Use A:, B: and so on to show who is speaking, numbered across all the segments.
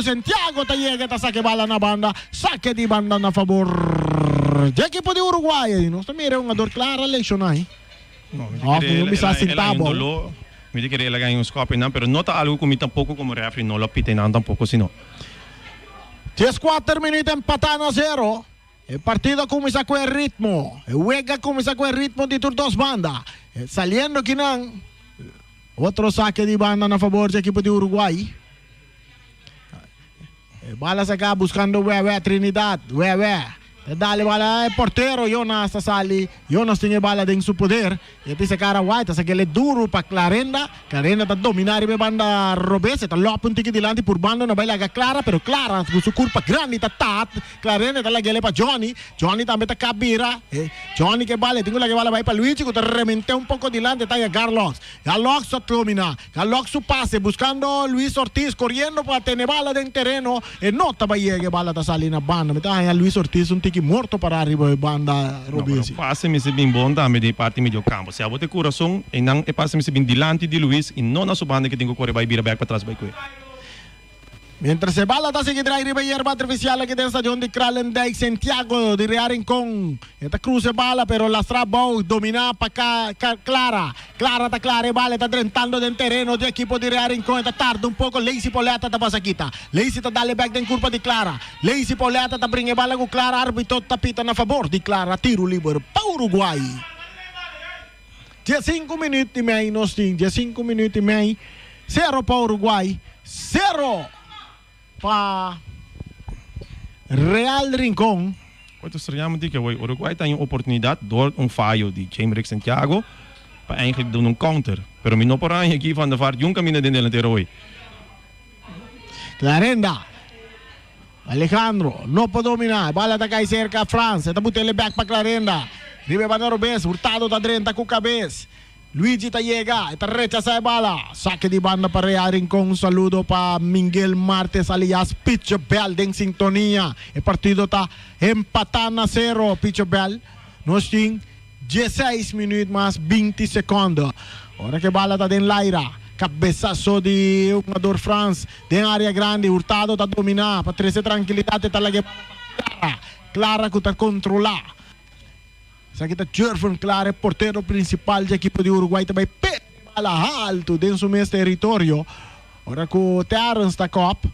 A: Santiago llega, saque bala na banda, saque di banda na favor do equipo de Uruguay. Não está mirando um jogador claro election aí.
B: Não
A: me sa centavo.
B: Me di querer ganhar um scope não, pero nota algo como tampouco como referee não lo pite não tampouco sino.
A: 4 minutos empatando a 0. El partido comienza con el ritmo. El juega comienza con el ritmo de tus dos bandas. Saliendo Kinan. Otro saque de banda a favor del equipo de Uruguay. Balas acá buscando Trinidad. Dale bala el portero. Jonas sali. Jonas tiene bala en su poder. Y dice cara White. Hasta que le duro para Clarenda. Clarenda está dominar y banda Robes. Está lopo un ticket delante por banda. No baila Clara. Pero Clara con su culpa grande está tat. Clarenda está la que le para Johnny. Johnny también está Cabira. Johnny que vale. Tengo la que bala va para Luigi. Que te rementé un poco delante. Está ya Carlos. Carlos domina. Carlos su pase. Buscando Luis Ortiz. Corriendo para tener bala en terreno. No estaba llegue bala está saliendo banda. Me está Luis Ortiz un ticket morto para arriba de banda Robesi.
B: No, passe-me se bem bom também de parte meio campo. Se a bote coração e não passe-me se bem delante de Luis e não na sua banda que tem que correr vai vir back para trás vai correr.
A: Mientras se bala está seguindo a hierba artificial aqui dentro do estadio de Kralendijk Santiago de Rincón. Esta cruce bala pero la Strabou domina para Clara. Clara está clara, bala está tentando del terreno del equipo de Rincón. Está tarde un poco. Lazy Poleta está pasaquita. Lazy está dale back den curva de Clara. Lazy Poleta está brinque bala con Clara. Árbitro está pitando a favor de Clara. Tiro libre para Uruguay. 15 minutos y medio nos tiene. 15 minutos y medio. 0 para Uruguay. 0 para Real Rincón.
B: Wat estranhamos que o Uruguai tem uma oportunidade door fallo de Chamberlain Santiago para eigenlijk doen counter. Pero mi no porán aqui van de VAR un camino de delantero hoy.
A: Clarenda. Alejandro no puede dominar. Bala está acá cerca Franz. Está botando back para Clarenda. Ribe Banda Robes. Hurtado está dentro com cabeça. Luigi está llega, está rechaza de bala. Saque de banda para Real Rincón. Un saludo para Miguel Martes alias Pitcher Bell en sintonía. El partido está empatando a 0. Pitcher Bell. Nos tiene 16 minutos más 20 segundos. Ahora que bala está en Laira. Cabezazo de un jugador France. De área grande. Hurtado está dominado. Para 13 tranquilidad. Está la que Clara que está controlada. Aqui está Jervin Clara, porteiro principal do equipe de Uruguai, também pé bala alto dentro do mesmo território. Agora com o Terence está cop,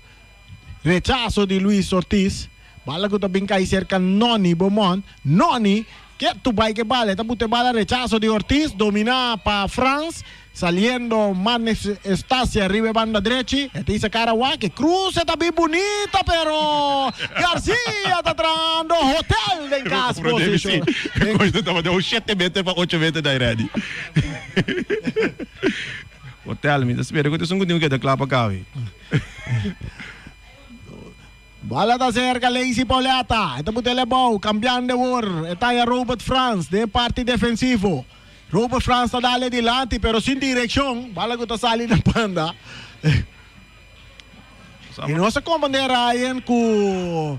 A: rechazo de Luis Ortiz, bala que também cai cerca Noni Beaumont, Noni, que tu vai que bala, está botando bala, rechazo de Ortiz, domina para France, saliendo Manes Estacia, arriba banda derecha, este dice Caraguá, que cruce está bien bonita, pero Garcia está trayendo hotel en casa.
B: Coisa estava de 7 metros para 8 metros da rede. Hotel, me espera, que eu não que da clapa cá.
A: Bala está cerca, Lazy Poleta, está botando bom, cambiando de war, está aí Robert France, de parte defensivo. Robert France está dale adelante, pero sin dirección. Bala que está saliendo de banda. Y no se compondrá Ryan que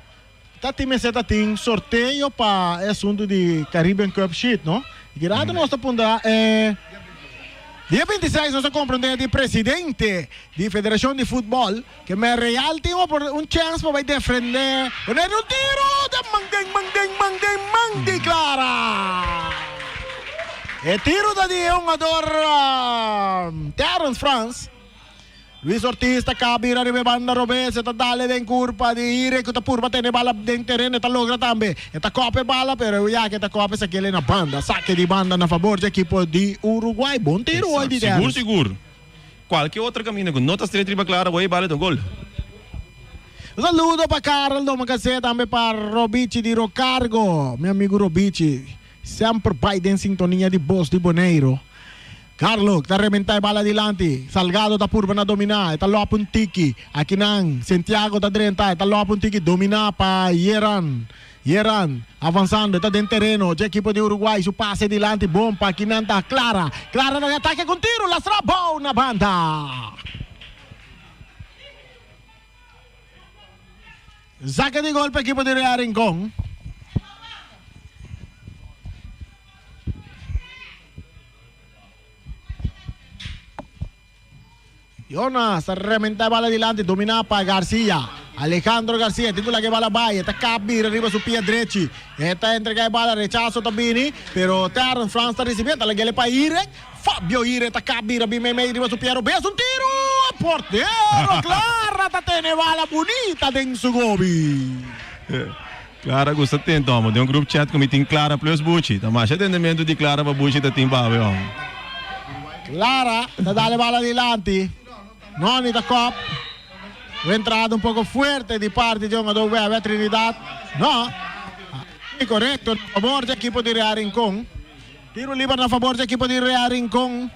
A: está tendo sorteio para asunto de Caribbean Cup Sheet, não? E que nada nós estamos dia 26 nós compreendemos de presidente da Federação de Futebol que me real tem chance para defender. Poner um tiro de Mangden Clara. El tiro de un jugador Terence France. Luis Ortiz está cabira arriba banda Robes, está dale de curva de ir que está purva tiene bala de terreno, está logra también. Está cope bala, pero ya que está cope se quiere na banda. Saque de banda na favor del equipo de Uruguay. Bom tiro hoy de Terence.
B: Seguro. Qualquer outro caminho, não está estreito riba clara, hoje vale do gol.
A: Un saludo para Carlos MHZ, também para Robici de Rocargo. Meu amigo Robici. Sempre vai em sintonia de Voz di Bonaire. Carlos, está reventar bala adelante. Salgado está purba na dominar. Está lopo un tiki. Aqui não. Santiago está dentro. Está lopo un tiki. Dominar para Yeran. Avançando. Está dentro terreno. De equipe de Uruguai. Su passe adelante. Bom para aqui não está Clara. Clara no ataque com tiro. Lastra bom na banda. Saque de gol para equipe de Real Rincón. Dona, se rementa bala adelante, domina para Garcia. Alejandro Garcia, titula que bala vai, está Kabir arriba su pie derecho. Está entrega bala, rechazo también, pero Terence France está recibiendo, la que le para Irek. Fabio Irek está Kabir, arriba su pie, ves un tiro, portero, Clara, tiene bala bonita de su gobi.
B: Clara gusta atento, de um grupo chat com tem Clara plus Bucci. Tá mais atendimento de Clara para Bucci tá tem babe,
A: Clara, está dale bala adelante. Noni da Cop. Entrada un poco fuerte di parte di giocatore a Trinidad. No. Corretto, a favore dell'equipo di Real Rincón. Tiro libero a favore dell'equipo di Real Rincón.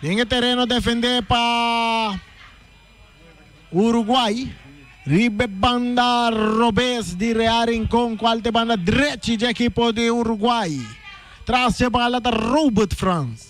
A: En el terreno defender para Uruguay. Ribe banda Robes di Real Rincón. Qualte banda derecha dell'equipo di Uruguay. Tras a bala da Robert France.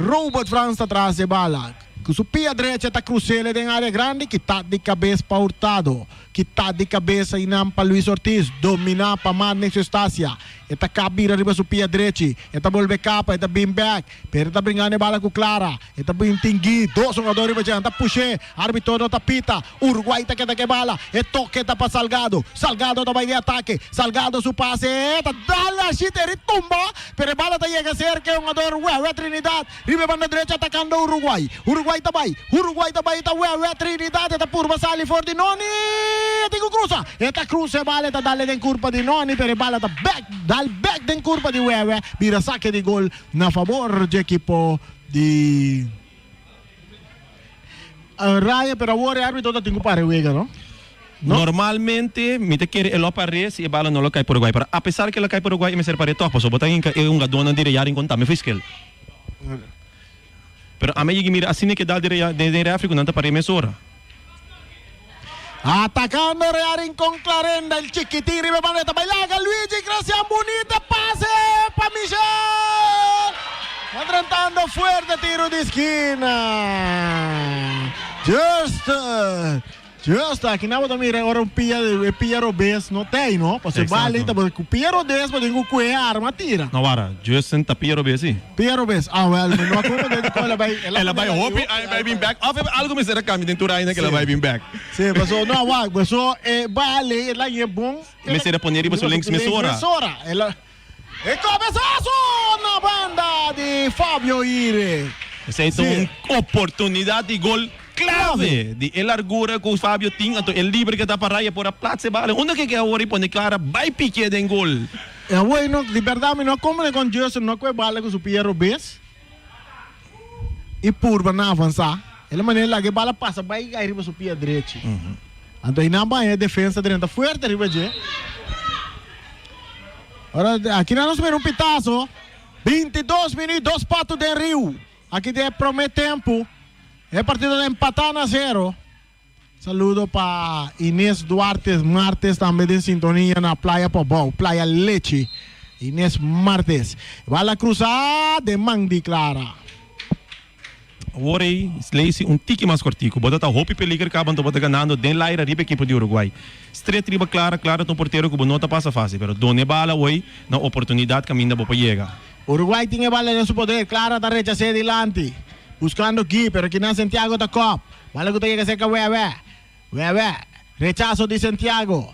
A: Robert France está atrás de bala. Com sua pia direita está cruzando em área grande, que está de cabeça para Hurtado, que está de cabeça e não para Luis Ortiz, dominar para Marnix Estácia. Está cabir arriba sua pia direita, está volver capa, está bem back, pero está brincando bala com Clara, está bem tingui, dois jogadores arriba, está puxê, árbitro não está pita, Uruguai está que bala, é toque está para Salgado, Salgado está vai de ataque, Salgado su passe, está dala, chiteri tumba, pero bala está chega cerca, é um jogador, ué, Trinidad, riba banda direita atacando Uruguai, Uruguai também, está ué, Trinidad, está por Basali for de Noni, Tico cruza, está cruza bala, está dale den curva de Noni, pero bala está back, dal back den curva de Wewe, vira saque de gol na favor do equipo de Raya, pero agora o árbitro está tem que parar Wega, não?
B: Normalmente, me te quiere el aparece e a bala não lo cai por Uruguai, pero apesar que ela cai por Uruguai, me ser para toque, so botar em um gadona de Real em conta, me fiscal. Pero a mim mira assim que dá de África não está para emissora.
A: Atacando Real Rincón Clarenda, el chiquitín, ribe maneta, bailaga Luigi, gracias, bonita, pase para Michel. Entrando fuerte, tiro de esquina. Justo, aqui na outra mira, agora pia Robes, não tem, não? Você vale, porque pia Robes, mas tem que arma, tira.
B: Não, para, Justin tá pia Robes, sim.
A: Pia Robes, well, não acordo de qual ela vai.
B: Ela vai hope, vai vir back. Algo me será caminho dentro ainda que ela vai vir back.
A: Sim, mas não, mas vale, ela é bom.
B: Me será poner para o links mesora.
A: Ela e cabeçaço na banda de Fabio Ire.
B: Essa é uma oportunidade de gol clave de largura que o Fabio tinha, el livre que está para raia por a plaza bala. Onde que agora e põe Clara vai pique den gol.
A: É bueno, de verdade, não como com Justin, não com bala com o Pierre Robes. E por não avançar. Ela maneira que bala passa, vai arriba o pé direito. Então aí não vai a defesa dentro forte arriba de. Agora aqui nós vemos pitaço. 22 minutos, 2 patos de Rio. Aqui de promete tempo. É partido de empatar a 0. Saludo para Inês Duarte Martes, também em sintonia na Praia Pobol, Praia Leche. Inês Martes. Bala cruzada de Mandi Clara.
B: Agora leise tique mais cortico. Bota tá hope peligro que acabam bota ganhando den lá riba equipe de Uruguai. Estreita riba Clara tem porteiro que não tá passa fácil, pero done bala hoje na oportunidade que ainda vou chegar.
A: Uruguai tinha bala em seu poder, Clara tá rechaçando adelante. Buscando aqui, pero aqui na Santiago da Cop. Bala que tem que ser com Wewe. Rechazo de Santiago.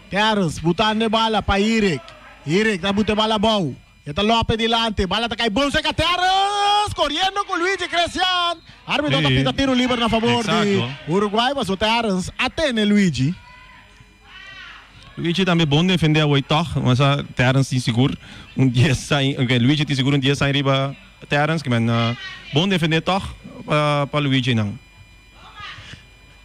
A: Terence, botando bala para Irek. Irek, tá botando bala bom. Está López delante, bala tá cai bom, seca Terence, correndo com Luigi Cristian. Árbitro tá pita tiro livre na favor de Uruguai, mas o Terence atende Luigi.
B: Luigi também bom defender o Oitoch, mas a Terence inseguro. Dia sai, Luigi tem seguro dia sai riba Terence, que bom defender toch para Luigi não.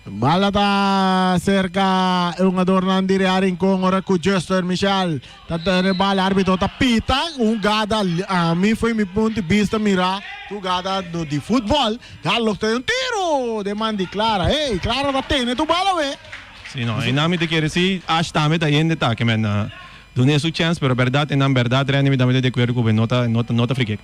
A: Bala tá cerca um jogador não diria Rincón ora com Justin Michel. Tá tendo bala, árbitro tá pita, gada a mim foi meu ponto de vista mirar jogada de futebol. Carlos tem tiro de Mandi Clara. Ei, Clara tá tendo tu bala, ué.
B: Sim, não, e não me te quer dizer, acho que também tá indo tá, que não é sua chance, pero verdade é não verdade, René me dá de acordo com nota free.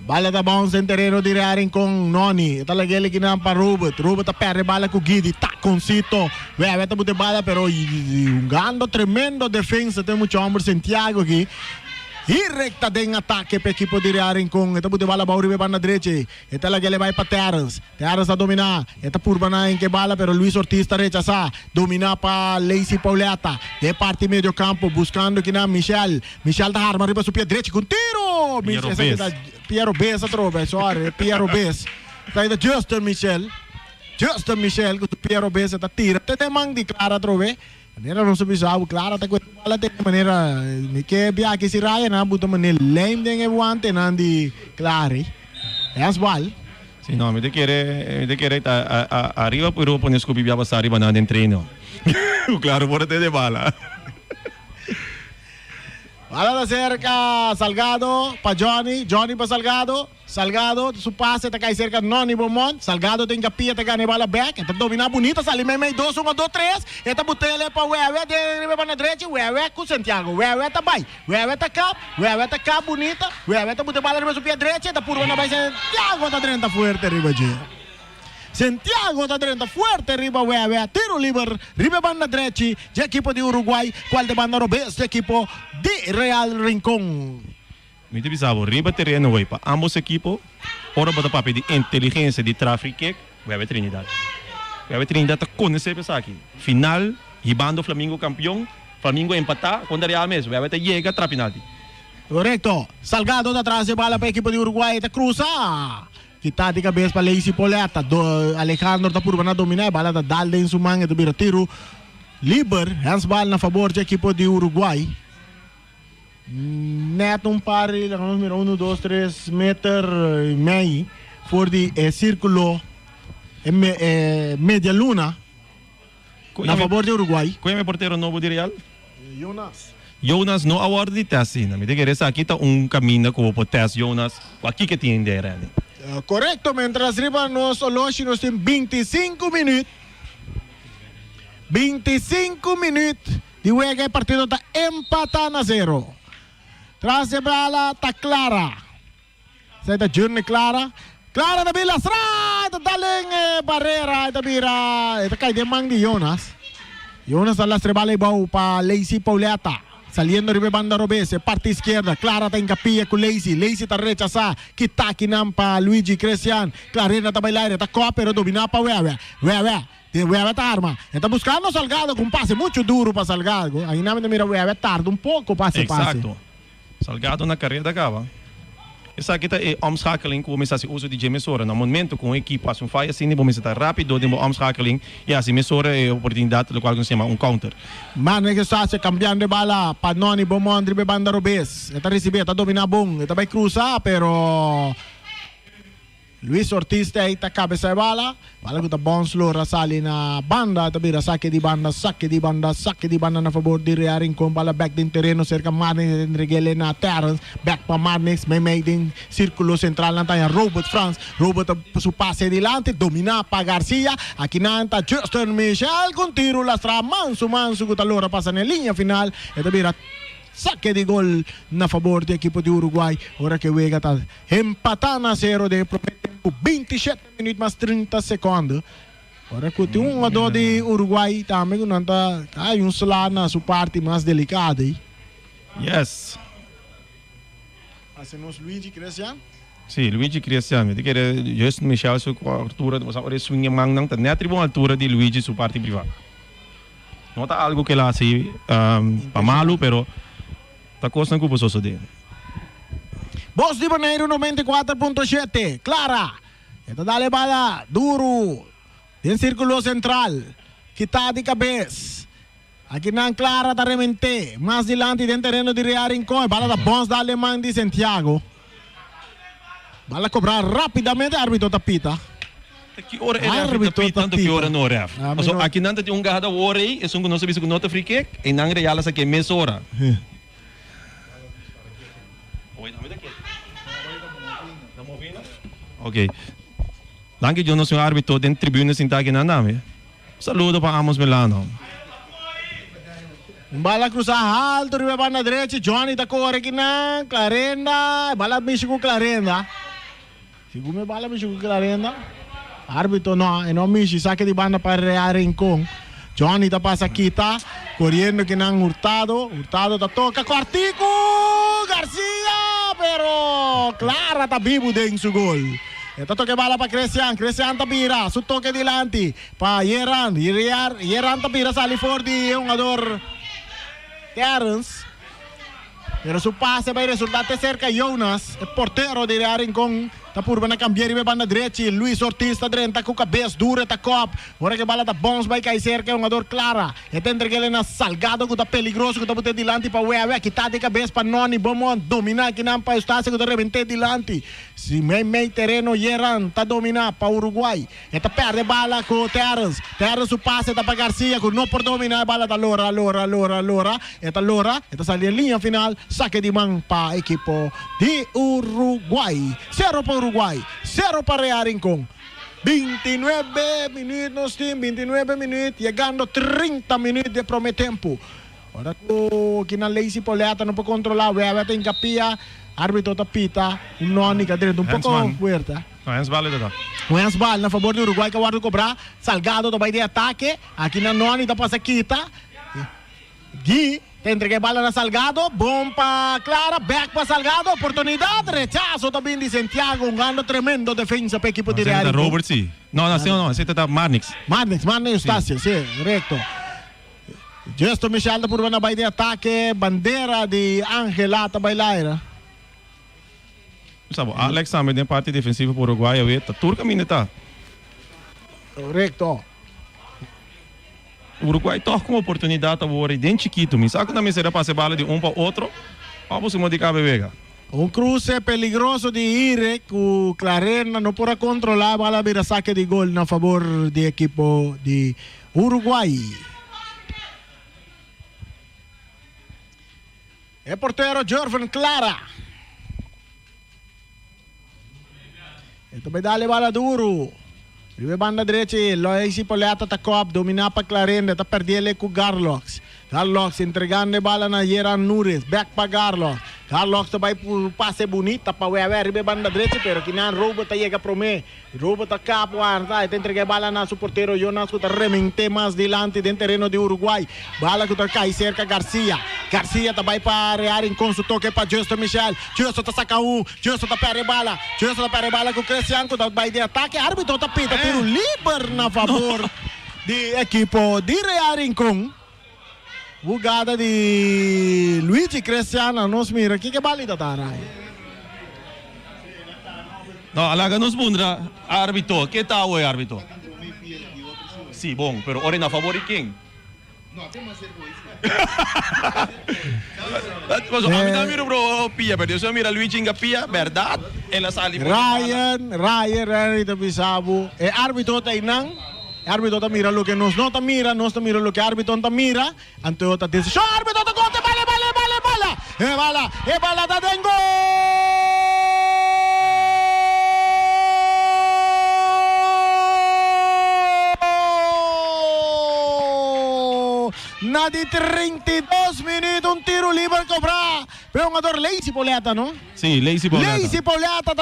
A: Bala da bom sem terreno de Rincón Noni. Está legal que não para Robert tá perde bala com Guidi, tá com Cito. Vai tá botar bala, pero jogando tremendo defesa, tem muito homem Santiago aqui. E recta den ataque para a equipe de Rincon. Esta bote bala para o banda direita. Esta lá que ele vai para Terras. Terras a dominar. Esta purba em que bala, pero Luis Ortiz está rechaçar. Dominar para Lacey Pauleta. De parte meio campo, buscando aqui na Michel. Michel da arma arriba su pé direito com tiro. Piero Bess a trova, sorry. Piero Bess. Sai da Justin Michel. Justin Michel, com Piero Bess a tira. Te mang di Clara trove. Maneira não subisau, claro, tá com a de maneira que bia que se raia na buta maneira lame den é wante na de claro. É as bal.
B: Sim, não, me de querer arriba por Europa nesse copy biaba sa arriba na den treino. O claro por te de bala.
A: Bala da cerca, Salgado para Johnny para Salgado. Salgado, su pase está cai cerca Noni Beaumont. Salgado tem capia, tá ganhando bala back. Então domina bonita, sali meio 2, 1, 2, 3. Eta botele para Wewe, de para na direita, Wewe com Santiago. Wewe tá bem. Wewe tá cá bonita. Wewe tá botando bala no pé direito, tá por na vai Santiago tá dentro forte arriba de. Santiago está dentro fuerte arriba Wewe, tiro livre, riba banda direita, de equipo de Uruguai, qual de banda robes, de equipo de Real Rincon.
B: Me te bisavo, riba terreno way para ambos equipos, ora bota papel de inteligência de traffic, Wewe Trinidad. Wewe Trinidad tá com esse aqui. Final, ribando Flamengo campeão, Flamengo empatar, quando Real mesmo, Wewe tá chega tra penalti.
A: Correcto, Salgado está atrás de bala para a equipe de Uruguai, tá cruza. Kita di cabeça para Lacey Pauleta, Alejandro está por na dominar, bala da dalde em sua manga, vira tiro liber, hands ball na favor da equipe de Uruguai. Neto par, número 1, 2, 3 metros e meio, for de círculo media luna, na favor de Uruguai.
B: Qual é o porteiro novo de Real?
A: Jonas
B: não award de teste, me diga essa aqui tá caminho com o teste Jonas, aqui que tem dele.
A: Correcto, mientras arriba nos Oloshi nos tem 25 minutos. 25 minutos de juego, el partido está empatado a 0. Tras de bala está Clara. Se está Journey Clara. Clara da Vila Sra, está daling barrera, está mira, está cae de mang de Jonas. Jonas a las trebala y bau para Lacey Pauleta. Saliendo arriba banda Robese, parte izquierda, Clara está en capilla con Lacey está rechazada, Kitaki nampa Luigi Cristian, Clarena está bailar, está coa, pero domina para Wewe está arma, está buscando Salgado con pase mucho duro para Salgado, ahí nada mira Wewe tarda un poco pase.
B: Exacto, Salgado na carreira acaba. Essa aqui é omschakeling que começa a uso de emissora. No momento com a equipe passa falha assim, vamos estar rápido de omschakeling e assim emissora é a oportunidade do qual se chama counter.
A: Mano, que está se cambiando de bala para Noni Beaumont, drible banda Robes. Está recebendo, está dominando bom, está vai cruzar, pero Luis Ortiz está cabeça de bala que está bom slow rasali na banda, está vira saque de banda na favor de Real Rincon, bala back din terreno cerca Marnix, regele na Terrence, back para Marnix, may din círculo central na tayo Robert France, Robert su pase delante, domina para Garcia, aqui na anta Justin Michel, con tiro lastra, manso que allora passa na linha final, está vira saque de gol na favor do equipo de Uruguai. Ora que juega está empatando a 0 de 27 minutos mais 30 segundos. Ora que tem 1-2 de Uruguai também não tá aí solar na sua parte mais delicada.
B: Yes.
A: Hacemos Luigi Cristian.
B: Sim, Luigi Cristian. Me diga Justin Michel sua altura, mas agora swing mang nang na atribuo altura de Luigi sua parte privada. Não tá algo que lá assim para malo, pero tá coisa que posso dele.
A: Voz di Bonaire 94.7. Clara. Esta dale bala duro. Del círculo central. Kita de cabeça. Aqui na Clara da remente. Mais dilante dentro terreno de Real Rincon. Bala da bons da alemão de Santiago. Bala cobrar rapidamente. Árbitro tapita.
B: Que hora é árbitro tapita? Que hora não é? Aqui não tem gada hora aí. É não sabe se não tá free kick. E não Real essa aqui é meia hora. Ok. Danke, eu não sou árbitro dentro da tribuna sem estar aqui na nave. Saludo para Amos Milano.
A: Bala cruzar alto, riba na direita, Johnny da corre aqui na Clarenda. Bala bicho com Clarenda. Segundo bala bicho com Clarenda. Árbitro não, e não mishi, saque de banda para Real Rincon. Johnny ta pasa Kita, corriendo que nan Hurtado ta toca Cortico, Garcia, pero Clara ta vivo en su gol. Ito toque bala para Christian ta mira, su toque dilante, pa Yeran ta mira sali for di jugador Terence. Pero su pase vai resultante cerca Jonas, el portero de Rincón. Tá por na cambiar e banda direita, Luis Ortiz tá direita com cabeça dura tá cop. Ora que bala tá bons vai cair cerca um jogador Clara. E tem ele na Salgado que tá perigoso que tá botando dilante para Ué, que tá de cabeça para Noni, vamos dominar que não para estácio que tá rebente dilante. Se meio terreno Yeran tá dominar para Uruguai. E tá perde bala com Terence. Terence o passe tá para Garcia que não por dominar bala tá Lora. E tá Lora, e tá saindo linha final, saque de mão para equipo de Uruguai. 0 para Uruguai, 0 para Real Rincón. 29 minutos, 29 minutos, llegando 30 minutos de primer tempo. Ahora que na Lazy Poleta não pode controlar, vai ter encapia, árbitro tapita, Noni que dentro um pouco fuerte.
B: Hands ball ito.
A: Hands ball na favor do Uruguai que o guarda cobrar, Salgado vai de ataque, aqui na Noni da passa Kita. Gui entrega bala na Salgado, bom para Clara, back para Salgado, oportunidade, rechazo também de Santiago, um grande tremendo defesa para a equipe de Real Rincón.
B: Robert, sim. Não, esse é Marnix.
A: Marnix Estácio, sim, correto. Justo Michel da Purvana vai de ataque, bandeira de Angela tá bailar.
B: Sabe, Alex também tem parte defensiva para o Uruguai, a turca minita.
A: Correto.
B: O Uruguai toca com oportunidade agora dentro chiquito, mas sabe que também será passar bala de um para outro, vamos se modificar bebega.
A: Cruce peligroso de Ire, que Clarena não pode controlar, a bala vira saque de gol na favor do equipo de Uruguai. É porteiro Jorvan Clara. Ito vai dar bala duro. Primeira banda direita, Lois Poleta tá cop, dominar para Clarenda, tá perdendo com Garlox. Garlox entregando a bala na Yeran Nunes, back para Garlox. Garlox vai por passe bonita para o primeira banda direita, pero que não rouba tá chega pro me. Rouba tá capo, tá entrega a bala na suporteiro Jonas que tá remente mais dilante dentro terreno de Uruguai. Bala que tá cai cerca Garcia. Garcia tá vai para Real Rincón, su toque para Justo Michel. Justo tá saca Justo tá perde bala. Justo tá perde bala com Cristian que tá vai de ataque. Árbitro tá pita tiro livre na favor de equipo de Real Rincón. Jugada de Luigi Cristiano, nos mira, que balita tá aí?
B: Não, alaga nos bundra, árbitro, que tal o árbitro? Sim, bom, pero ora na favor de quem? Não, tem mais mas a mim também bro, pia, pero eu mira Luigi Pia, verdade? Ela sali.
A: Ryan, ito bisabo. Árbitro tá inang. Árbitro tá mira lo que nos no tá mira lo que árbitro tá mira. Anto tá dice, "Show árbitro tá conte, bala." Bala tá dengo. Na de 32 minutos, um tiro livre cobrar. Pero um jogador Lazy Poleta, não?
B: Sim, Lazy Poleta.
A: Lazy Poleta,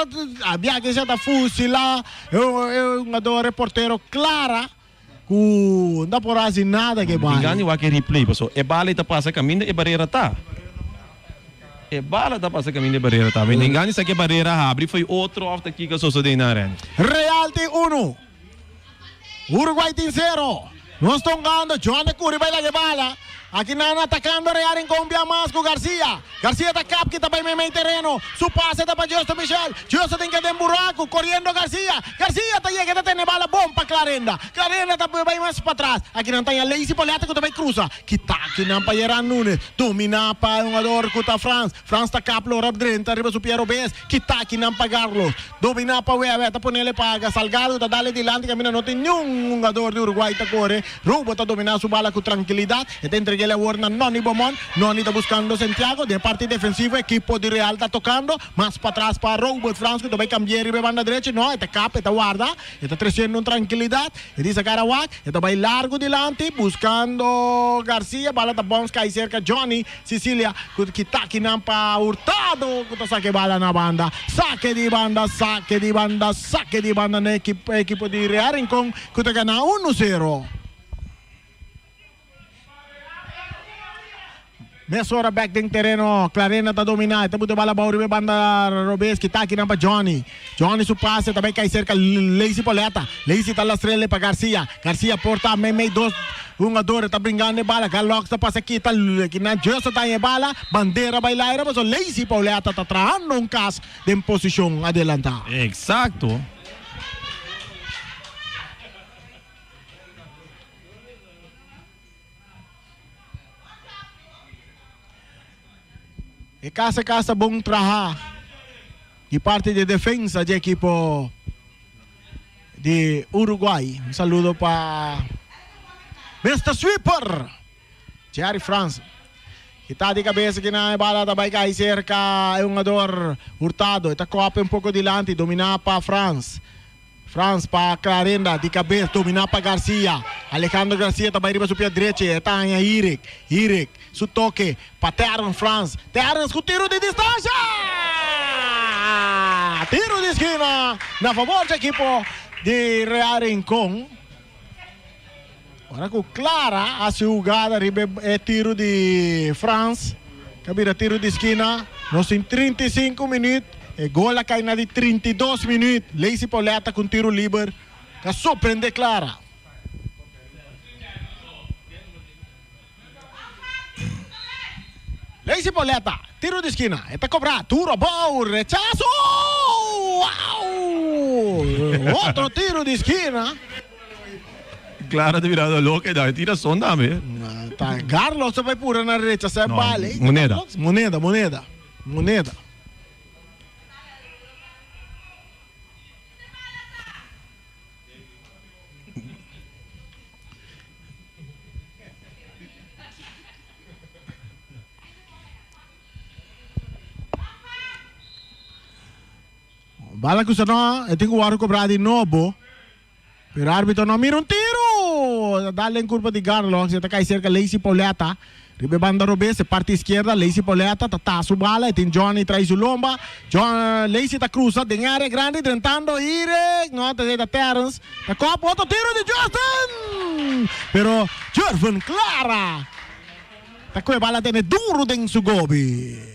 A: havia que já tá fuzila. É um jogador reporteiro Clara. Não dá por assim nada que vai.
B: Engano, eu que replay, pessoal. É bala tá passa caminho e barreira tá. É bala tá passa caminho e barreira tá. Mas engano isso aqui barreira abre foi outro after aqui que só de na arena.
A: Real tem 1. Uruguai tem 0. Nós estamos ganhando, Joana Curi vai lá de bala. Aqui não atacando Real Rincón mais com Garcia. Garcia tá cap que tá bem meio terreno. Su passe tá para Justo Michel. Justo tem que dar buraco, correndo Garcia. Garcia tá chegando, tem bala bom para Clarenda. Clarenda tá bem mais para trás. Aqui não tem a Lazy Poleta que também cruza. Que tá aqui não para Yeran Nunes. Domina para um jogador que tá France. France tá cap lo dentro, arriba su Piero Bez. Que tá aqui não para Carlos. Domina para Ué, tá ponele para Salgado, tá dale dilante, camina não tem nenhum jogador de Uruguai tá corre. Rouba tá dominar su bala com tranquilidade. E tá entregue a Warner Noni Bomon. Noni está buscando Santiago. De parte defensiva, equipo de Real está tocando. Más para atrás para Robert France, que vai cambiar e banda derecha. No, está capa, está guarda. Está crescendo tranquilidade. E diz a Carawak. Está vai largo dilante, buscando Garcia. Bala está bom, cai cerca Johnny. Sicilia, que está aqui para Hurtado. Que está saque bala na banda. Saque de banda na equipo de Real Rincón. Que está ganhando 1-0. Mesora back ding terreno, Clarena tá dominar, tá bota bala bauri be banda Robes que tá aqui na para Johnny. Johnny su passe também cai cerca Lazy Poleta. Lazy tá lastrele para Garcia. Garcia porta meio dois um ador tá brincando bala, Galox tá passa aqui tá que na Jossa tá em bala, bandeira bailaira, mas o Lazy Poleta tá traindo um caso de posição adelantada.
B: Exacto.
A: E casa bom trabalho de parte de defesa de equipo de Uruguai. Um saludo para Mr. Sweeper Jerry France, que está de cabeça que na bala também cai cerca, é um jogador Hurtado, está copa um pouco dilante, dominar para France para Clarenda, de cabeça, dominar para Garcia. Alejandro Garcia também riba su pé direito, está em Eric, su toque para Terrence com tiro de distância! Tiro de esquina, na favor do equipo de Real Rincón. Agora com clara a jogada, é tiro de France, cabira tiro de esquina, nós em 35 minutos. E gol cai na de 32 minutos. Lazy Poleta com tiro livre. Que surpreende clara. Lazy Poleta, tiro de esquina. Está cobrado. Turo, bom, rechazo. Uau! Outro tiro de esquina.
B: Clara de virada louca, dá tira som dame.
A: Tá, Carlos vai pura na rechaça, é vale. Moneda. Bala que não, eu tenho que o cobrar de novo. Pero árbitro não mira um tiro. Dá-lhe em curva de Carlos, está cai cerca Lazy Poleta. Ribe banda Robes, parte esquerda, Lazy Poleta, tá su bala, tem Johnny traz o lomba. Lazy tá cruzado em área grande, tentando ir, não tá da Terrence. Tá copa, outro tiro de Justin. Pero Jervin clara. Tá com a bala tem duro dentro su gobi.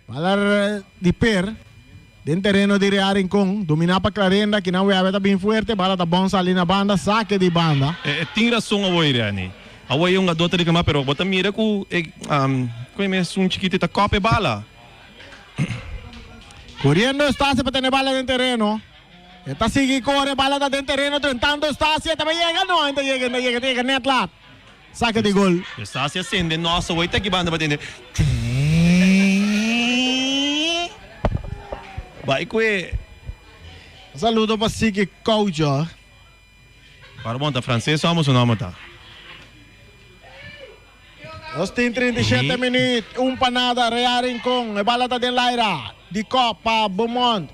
A: Bala de per, dentro terreno de Real Rincón, dominar para Clarenda, que não é bem forte, bala tá bom ali na banda, saque de banda.
B: Tem razão a voi, Rani. A voi é um adota de cama, pero bota mira com um chiquito tá copa e bala.
A: Correndo Estácio para ter bala dentro terreno. Está sigue corre, bala tá dentro terreno, tentando Estácio, também chega, não, ainda chega, net lá. Saque de gol.
B: Estácio acende, nossa, voi tá que banda para atender. Vai que
A: saludo para Sigi Coucho.
B: Para monta francês somos o nome tá.
A: Nós tem 37 minutos, panada Real Rincón, bala tá dentro Laira, de Copa Beaumont,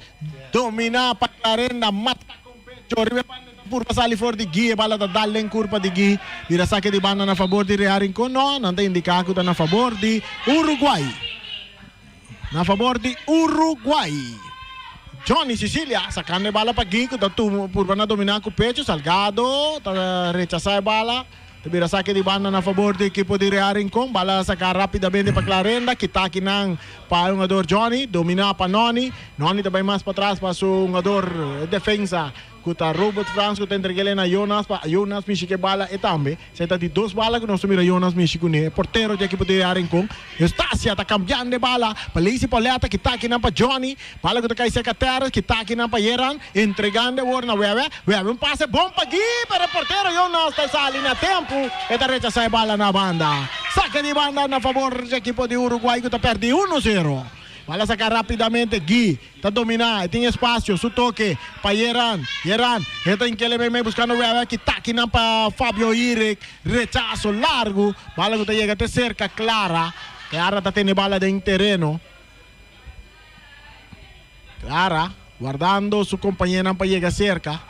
A: domina para Clarenda, mata com pecho, ribe por passar ali fora de Gui, bala tá dando em curva de Gui, vira saque de banda na favor de Real Rincón, não tem indicado que tá na favor de Uruguai. Na favor de Uruguai. Johnny Sicilia sacando a bala para Gui, que está por dominar com o pecho, Salgado, está rechazando a bala. Vira saque de banda na favor do equipo de Real Rincón, bala sacar rapidamente para Clarenda, que está aqui para o jogador Johnny, dominar para Noni também mais para trás para o jogador defesa, que está Robert France, que está entregando a Jonas Michique bala e também, se está de duas balas que nós mira Jonas Michique, porteiro do equipo de Real Rincón, Estácia está cambiando de bala, para Lazy Poleta, que está aqui para Johnny, bala que está cai seca terra, que está aqui para Yeran, entregando o Warna Webe, um passe bom para Gui, para o porteiro Jonas está ali na tempo, e está rechazando a bala na banda, saque de banda na favor do equipo de Uruguai, que está perdendo 1-0. Bala sacar rapidamente, Gui, está dominar, tem espaço, su toque, para Yeran, está em que ele vem buscando o que está aqui para Fabio Irek, rechazo largo, bala que chega até cerca, Clara está tendo bala dentro terreno, Clara, guardando sua companheira para chegar cerca.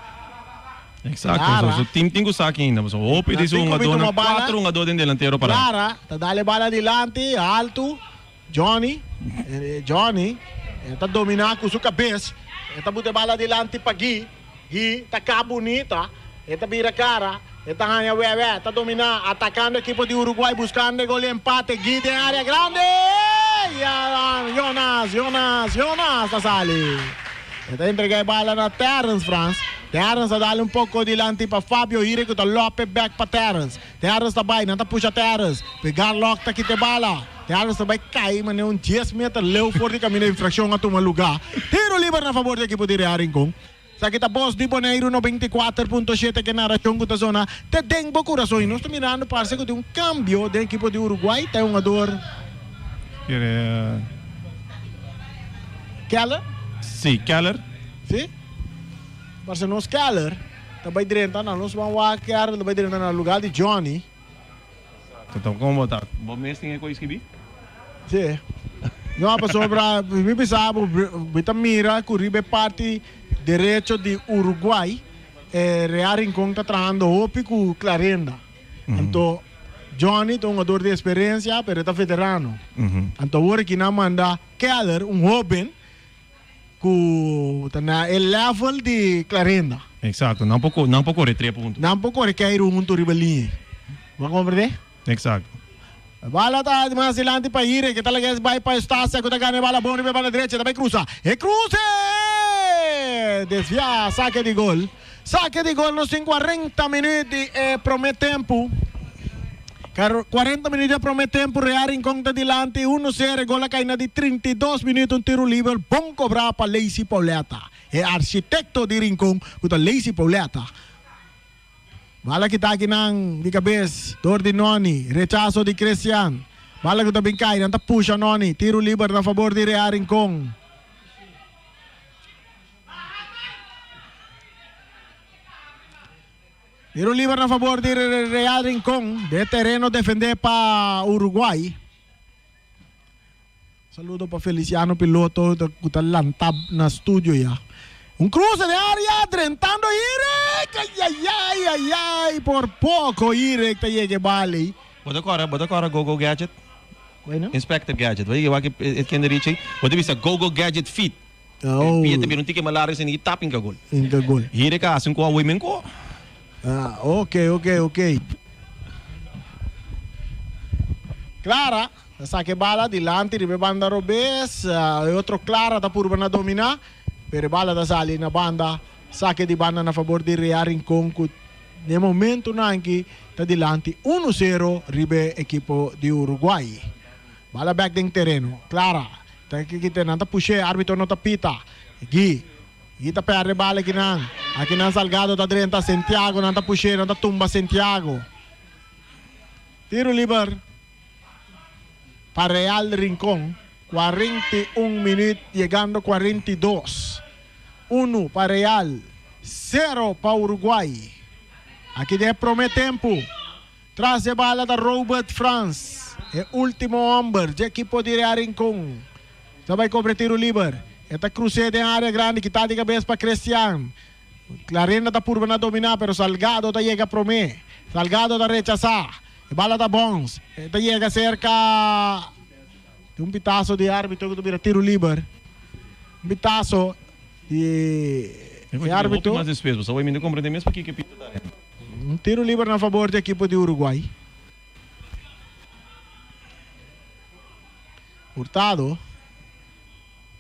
B: Exato, o time tem que saque ainda, mas o Ope diz um ador, 4 jogadores dentro delantero para.
A: Clara, está dando bala adiante, alto, Johnny está dominando com sua cabeça, está botando bala adiante para Gui está cá bonita, está vira cara, Esta ganha Bebé, está dominando, atacando el equipo de Uruguay, buscando el gol de empate. Guide en área grande. Y Jonas sale. Está entregando bola na Terence, France. Terence dá um pouco adiante para Fábio Ire, que está Lopes back para Terence. Terence também, não está puxa Terence. Pegar lock, tá aqui te bala. Terence também cai, mas é 10 metros, leu fora de caminho de infração a tomar lugar. Tiro livre na favor do equipo de Rincon. Sa kita Voz di Bonaire 94.7 que narração com a zona. Te tem bom coração. Nós estamos mirando parece que tem um cambio da equipe de Uruguai. Tem um jogador. Keller?
B: Sim, Keller.
A: Sim? Parece nós Keller. Também direita, nós vamos lá Keller, também direita no lugar de Johnny.
B: Então, como está? Vos mesmo tem coisa que vi?
A: Sim. Não, para sobra, me pensava, kita mira que o Ribe parte direito de Uruguai, Real Rincón está trabajando hopi com Clarenda. Então, Johnny é um jogador de experiência, mas está veterano. Então, agora que não manda Keller, um jovem, que está no level de Clarenda.
B: Exato, não pouco de 3 pontos.
A: Não pouco requer um ribelinho. Vamos compreender?
B: Exato.
A: Bala está mais adiante para ir, que talaga vai para Estácia, que está ganhando bala bom, vai para a direita, também cruza. E cruze! Desvia, saque de gol. Saque de gol nos 40 minutos e promete tempo. 40 minutos promete tempo, Real Rincón está dilante, 1-0, gol a caída de 32 minutos, um tiro livre, bom cobrar para Lacy Pauleta. É arquitecto de Rincón, que está Lacy Pauleta. Bala kita aqui de cabeça, dor de Noni, rechazo de Cristian. Bala kita bingkay, nanta puxa Noni, tiro livre na favor de Real Rincón. Tiro livre na favor de Real Rincón, de terreno defender para Uruguai. Saludo para Feliciano Piloto, que está lantab na estúdio ya. Un cruce de área, tentando Irek, ay, por poco Irek te llegue vale.
B: Bota agora Gogo Gadget.
A: Bueno.
B: Inspector Gadget. Weet je wat ik ken de richting? Wat is dat Gogo Gadget Fit?
A: Oh.
B: Pia te bir un tike malaris en itap in kagol.
A: In kagol.
B: Hier ka asin ko women ko.
A: Ah, ok. Clara, saque bala dilante, ribe banda Robes, outro Clara da purba na dominar. Per bala da sali na banda, saque di banda na favor di Real Rincón. Nel momento anche da dilante 1-0 ribe equipo di Uruguay. Bala back din terreno. Clara, kita nanta pushe, arbitro no tapita. Kita perde bala kinang. Aqui nan Salgado da direita Santiago, nanta pushe, nanta tumba Santiago. Tiro liber para Real Rincón. 41 minutos, llegando 42. 1 para Real, 0 para Uruguay. Aqui de promete tempo. Traz a bala da Robert France. É último homem de equipo de Real Rincón. Já vai cobrir tiro livre. Esta cruzeira em área grande que está de cabeça para Cristian. Clarena está por na dominar, pero Salgado está chega a promete. Salgado está rechazar. A bala da Bons. Está chega cerca. Um pitaço de árbitro que tira tiro livre. Um pitaço de árbitro.
B: Mais despesas, só vai me compreender mesmo aqui que pita.
A: Um tiro livre na favor da equipe de Uruguai. Hurtado.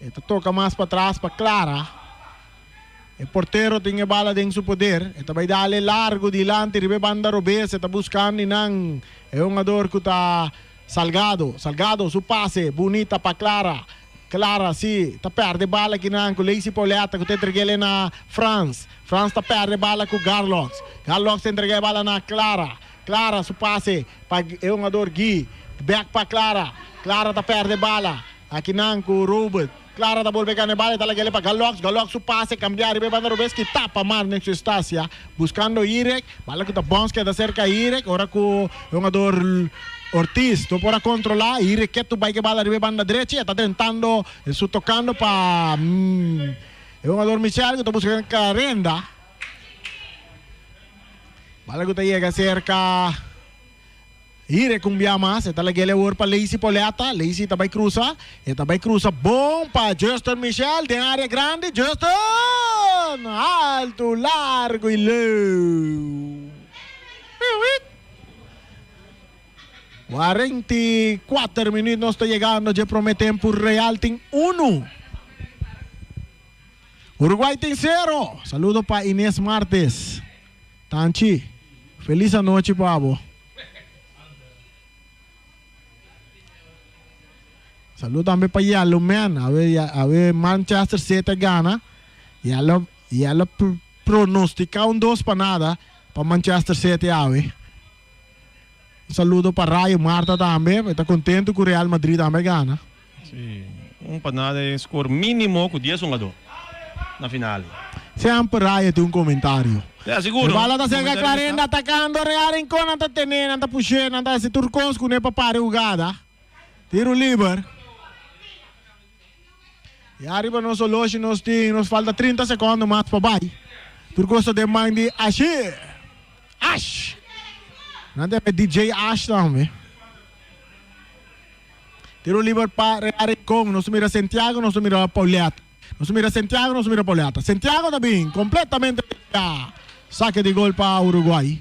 A: Ele toca mais para trás para Clara. O porteiro tem a bala em seu poder. Ele vai dar largo dilante, ribe banda Robes, está buscando nang. É um jogador que está Salgado, su pase, bonita para Clara. Clara, sim, está perde bala aqui na com Lacy Pauleta, que entrega ele na France. France está perde bala com Garlox. Garlox entrega a bala na Clara. Clara, su pase, é um jogador Gui. Back para Clara. Clara está perde bala. Aqui na com Robert. Clara está volvendo a bala, está lá para Garlox. Garlox su pase, cambiar, e vai Robes que tapa mar nessa estácia. Buscando Irek. Bala que está bom, que está cerca Irek. Agora com é um jogador Ortiz, tu para controlar e requeto vai que bala arriba banda direita, está tentando, está tocando para é um jogador Michel que está buscando Clarenda. Bala que chega cerca Ire cumbia mais, está lá ele para Lacy Pauleta, Lacy também cruza, bom para Justin Michel, de área grande, Justin, alto, largo e low. 44 minutos nós está chegando, já prometemos por Real tem 1. Uruguai tem 0. Saludo para Inês Martes. Tanchi, feliz noite, Pabo. Saludo também para Yellow Man. A ver Manchester City gana. E ela pronostica 2 para nada para Manchester City. Saludo para Raio Marta também. Está contente que o Real Madrid também gana.
B: Sim. Para nada é score mínimo com 10-1 na final.
A: Sempre Raio tem comentário.
B: É seguro.
A: Bala da Sega Clarenda atacando Real Rincón, anda tenendo, anda puxando, anda se turcos com para parar a jogada. Tiro livre. E arriba nosso loja, nos falta 30 segundos mais para baixo. Turcos de mãe de Ash. Não é DJ Ash também. Tiro livre para Real Rincón, nós mira Santiago, nós mira Pauleta. Nós mira Santiago, nós mira Pauleta. Santiago também, completamente saque de gol para Uruguai.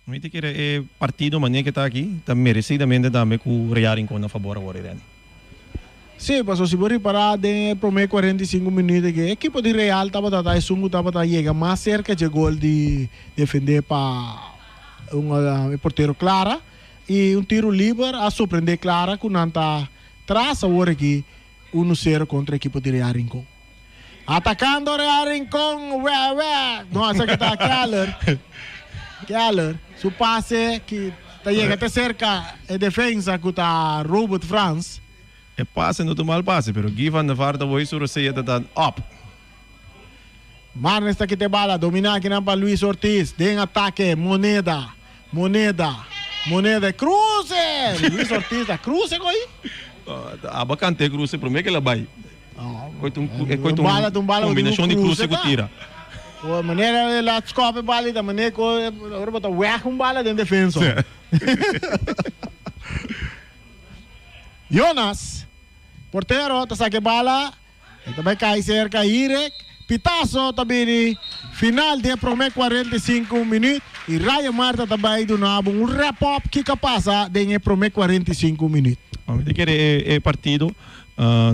B: Muito que é partido maneira que está aqui, está merecidamente também com o Real Rincón a favor agora, Irene.
A: Sim, passou se por parar de primeiro 45 minutos que a equipe de Real estava chega mais cerca de gol de defender para um porteiro Clara e um tiro livre a surpreender Clara com nanta traz agora aqui 1-0 contra a equipe de Real Rincón. Atacando Real Rincón, não, essa que está Keller, su passe que chega até cerca a defesa que está Robert France.
B: É passe, não é mal passe, mas Givan na farta vai sur se está up.
A: Marnes está aqui de bala, dominar aqui para Luis Ortiz, tem ataque, moneda, cruze! Luis Ortiz, cruze aí?
B: A bacante cruze, por mim que ela vai.
A: Bala,
B: combinação de cruze que tira.
A: A maneira ela descobre bala, da maneira que agora bota bala dentro de defesa. Jonas, porteiro, está saque bala, também cai cerca Irek, Pitaço também final de primeiro 45 minutos e Raio Marta também do nabo um wrap-up que passa de primeiro 45 minutos.
B: Vamos ter que partido.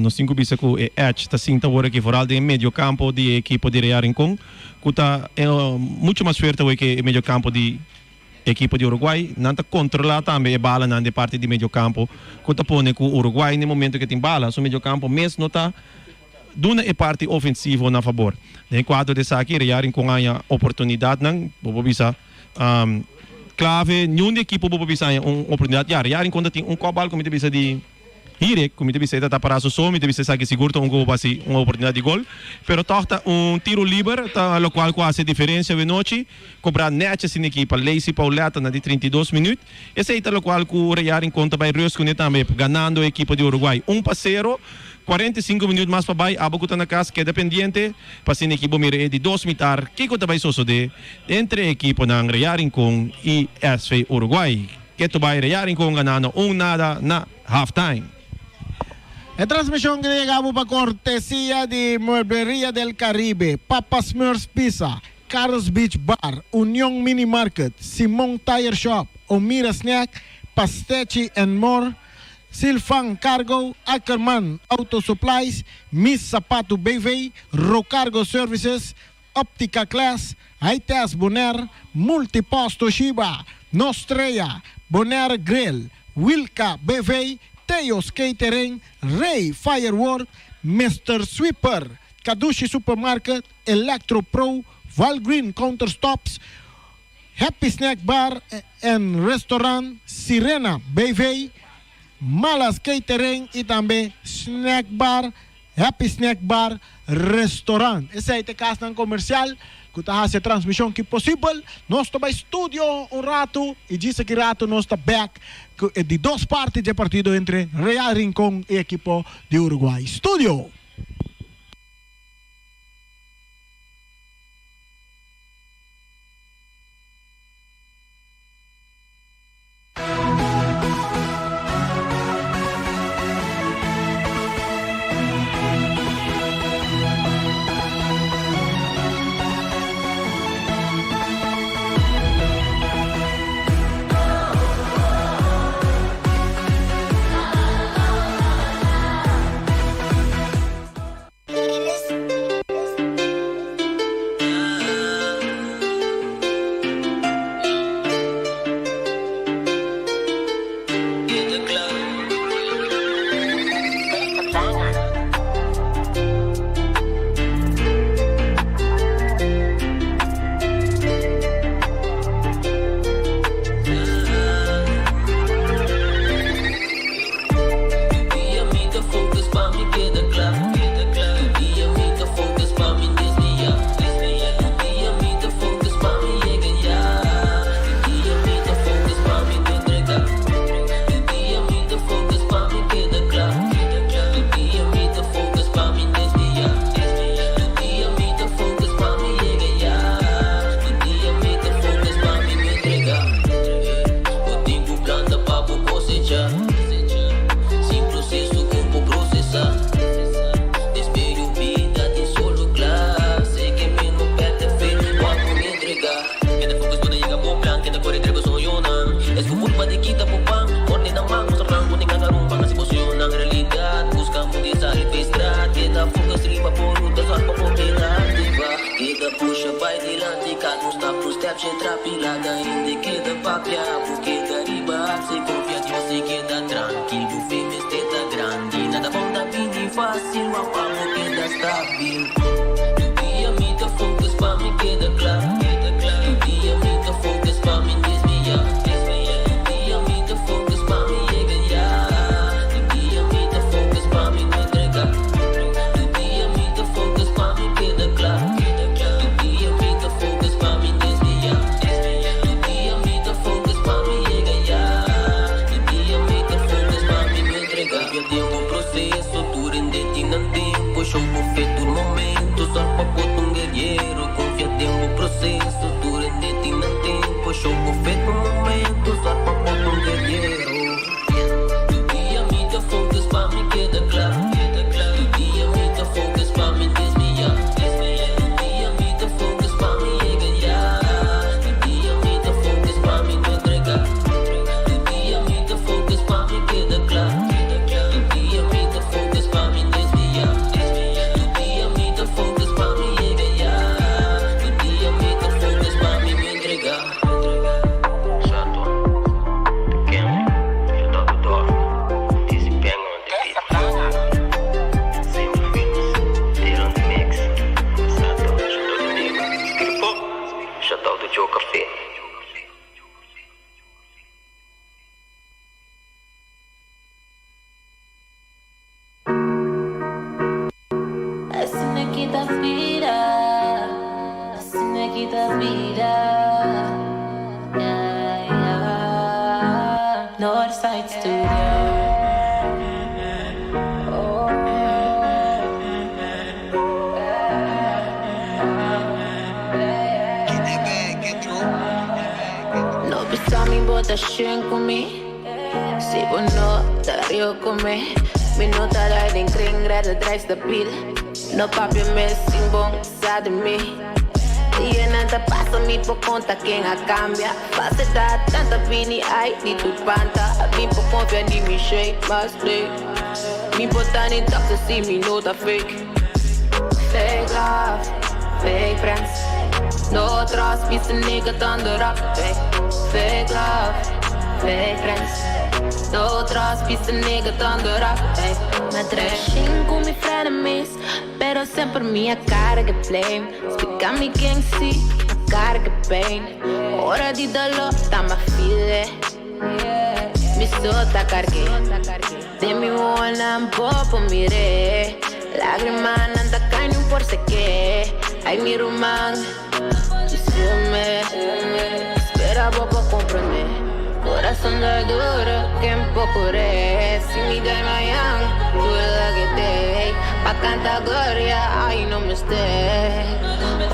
B: Nos 5 bisa ko Edge está sinta agora que fora de meio campo de equipe de Real Rincón, que está muito mais forte do que o meio campo de equipe de Uruguai, não está controlar também a bala na parte de meio campo, que está pondo com o Uruguai no momento que tem bala, o meio campo mesmo não está dando a parte ofensiva na favor. No quadro de aqui, Real Rincón a oportunidade não, vou bisa clave, nenhuma equipe vou bisa uma oportunidade. Real Rincón tem cobal como bisa de Hirek, como deve ser, está para o som, deve ser que segura uma oportunidade de gol, pero toca tiro livre, o qual quase a diferença de noite, cobrar net assim equipa, Lacey Pauleta na de 32 minutos, esse é o qual o Real Rincón vai risco também, ganhando a equipa de Uruguai 1-0, 45 minutos mais para baixo, a boca na casa que é dependente, para ser a equipa de 2 mitar, que também sucede entre a equipa na Real Rincón e SV Uruguai, que vai Real Rincón ganhando 1-0 na halftime.
A: A transmissão que chegava para cortesia de Muebleria del Caribe, Papa Smurfs Pizza, Carlos Beach Bar, União Mini Market, Simon Tire Shop, Omira Snack, Pastechi and More, Silfan Cargo, Ackerman Auto Supplies, Miss Sapato BV, Rocargo Services, Óptica Class, Aitas Bonaire, Multiposto Shiba, Nostreia, Bonaire Grill, Wilka BV, Teos Catering, Ray Firework, Mr. Sweeper, Kadushi Supermarket, Electro Pro, Valgreen Counterstops, Happy Snack Bar and Restaurant, Sirena BV, Malas Catering e também Snack Bar, Happy Snack Bar, Restaurant. Esse aí é o caso comercial que está fazendo a transmissão que possível. Nós estamos em estúdio rato e disse que rato nós estamos back de 2 partes de partido entre Real Rincón e equipo de Uruguai. Estúdio!
C: Culpa de kita pupang, orden ng mga sarang kuning ang arumpang si bosyo ng realidad. Busca mo di sa lipestrat, kita focus riba puro dasar pa popular, diba? Kita push by dilante, kat mo stop pro step, centra pilada, hindi kita papya, kita riba, se confia Dios e kita tranquil, buffet me steta grande, nada bom da vida fácil, wapa mo kita stabil. Dia me ta focus pa me queda claro, dia me ta focus pa me desviar, dia me ta focus pa me llegar, dia me ta focus pa me entregar, dia me ta focus pa me queda claro, dia me ta focus pa me desviar, dia me ta focus pa me llegar, dia me ta focus pa me entregar. Perdeu o processo, tu rendente não tempo, show feito no momento, só para botar guerreiro, confia no processo, tu rendente não tempo, show feito no momento, só para botar guerreiro. Dia me ta focus pa me queda claro, dia me ta focus pa me desviar, dia me ta focus pa me llegar, dia me ta focus pa me entregar, dia me ta focus pa me queda claro, dia me ta focus pa me desviar, dia me ta focus pa me llegar, dia me ta focus pa me entregar. Chato, pequeno, eu dou do dó, desempenho on the beat. Sempre filmes, ter on the mix. Chato, chato do negro, escripo, chato do Joe Café.
D: Assim aqui da vida, assim aqui da vida. Yeah, yeah. Northside Studio. Oh. No bisa mi votación comigo. Si vos no te río comer, me nota daar den kring, redden drijft stabiel. No papi me sin bon, sa de mí. Y en esta pasa mi por conta quien a cambia. Pase da tanta vini ay, ni tu panta. Mi por confia ni mi shake, más play. Mi botan in taxi, si mi nota fake. Fake love, fake friends. No trust, mis a nigga thunder up. Fake love, fake friends. No trust, mis a nigga thunder up. Me trashin com mi frenemies, pero sempre minha cara que blame. Explica-me quem se, a cara que pain. Hora de dolor, tá ma filha. Me solta cargue, de mi buena un poco mire. Lágrima nanda caindo por se que. Ai mi román, diz-me, espera boca compreender. Corazón de duro, que un poco es. Si me da mañana, tú la que te pa' cantar gloria, ay no me esté.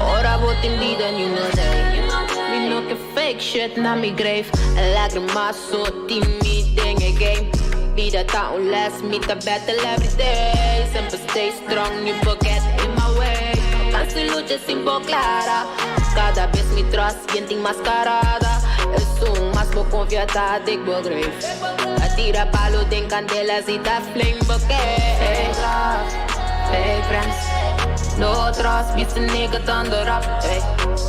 D: Ahora vos te vida ni una day. Me know que fake shit na mi grave. Lágrimas so timid in a game. Vida tá last, me tá battle every day. Sempre stay strong, you forget in my way. Canso lucha sin voz clara. Cada vez me traz gente enmascarada. Eu sou mais vou confiar, digo grave. Atira palo, tem candelas e tá flame bouquet. Fake love, fake friends. No trust, miss a nigga thunder up.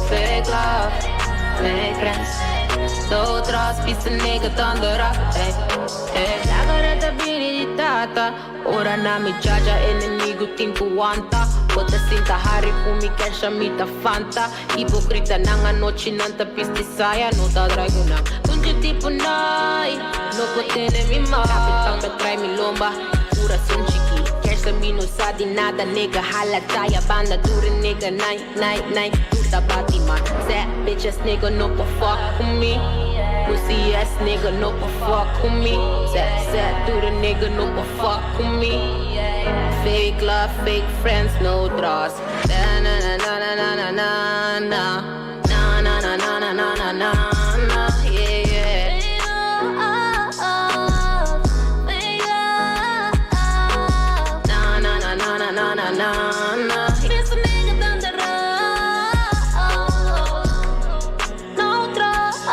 D: Fake love, fake friends. No trust, miss a nigga thunder up. Agora tá bem de tata. Ora na me jaja, inimigo tempo anta. Bota cinta hari kumi kesha mita fanta. Hipocrita nang a noche nanta pisti saya. No ta drago nang tunjo tipo nai. No potene mi ma. Kapitang me trai mi lomba. Pura son chiki. Kesha mi no sa di nada nigga. Hala taya banda dure nigga. Nine. Turta bati man. Sad bitches nigga no pa fuck with me. Pussy ass nigga no pa fuck with me. Sad dure nigga no pa fuck with me. Fake love, fake friends, no trust. Na na na na na na na na na na na na na na na, yeah yeah. Na na na na na na na na. This nigga done the road. No trust.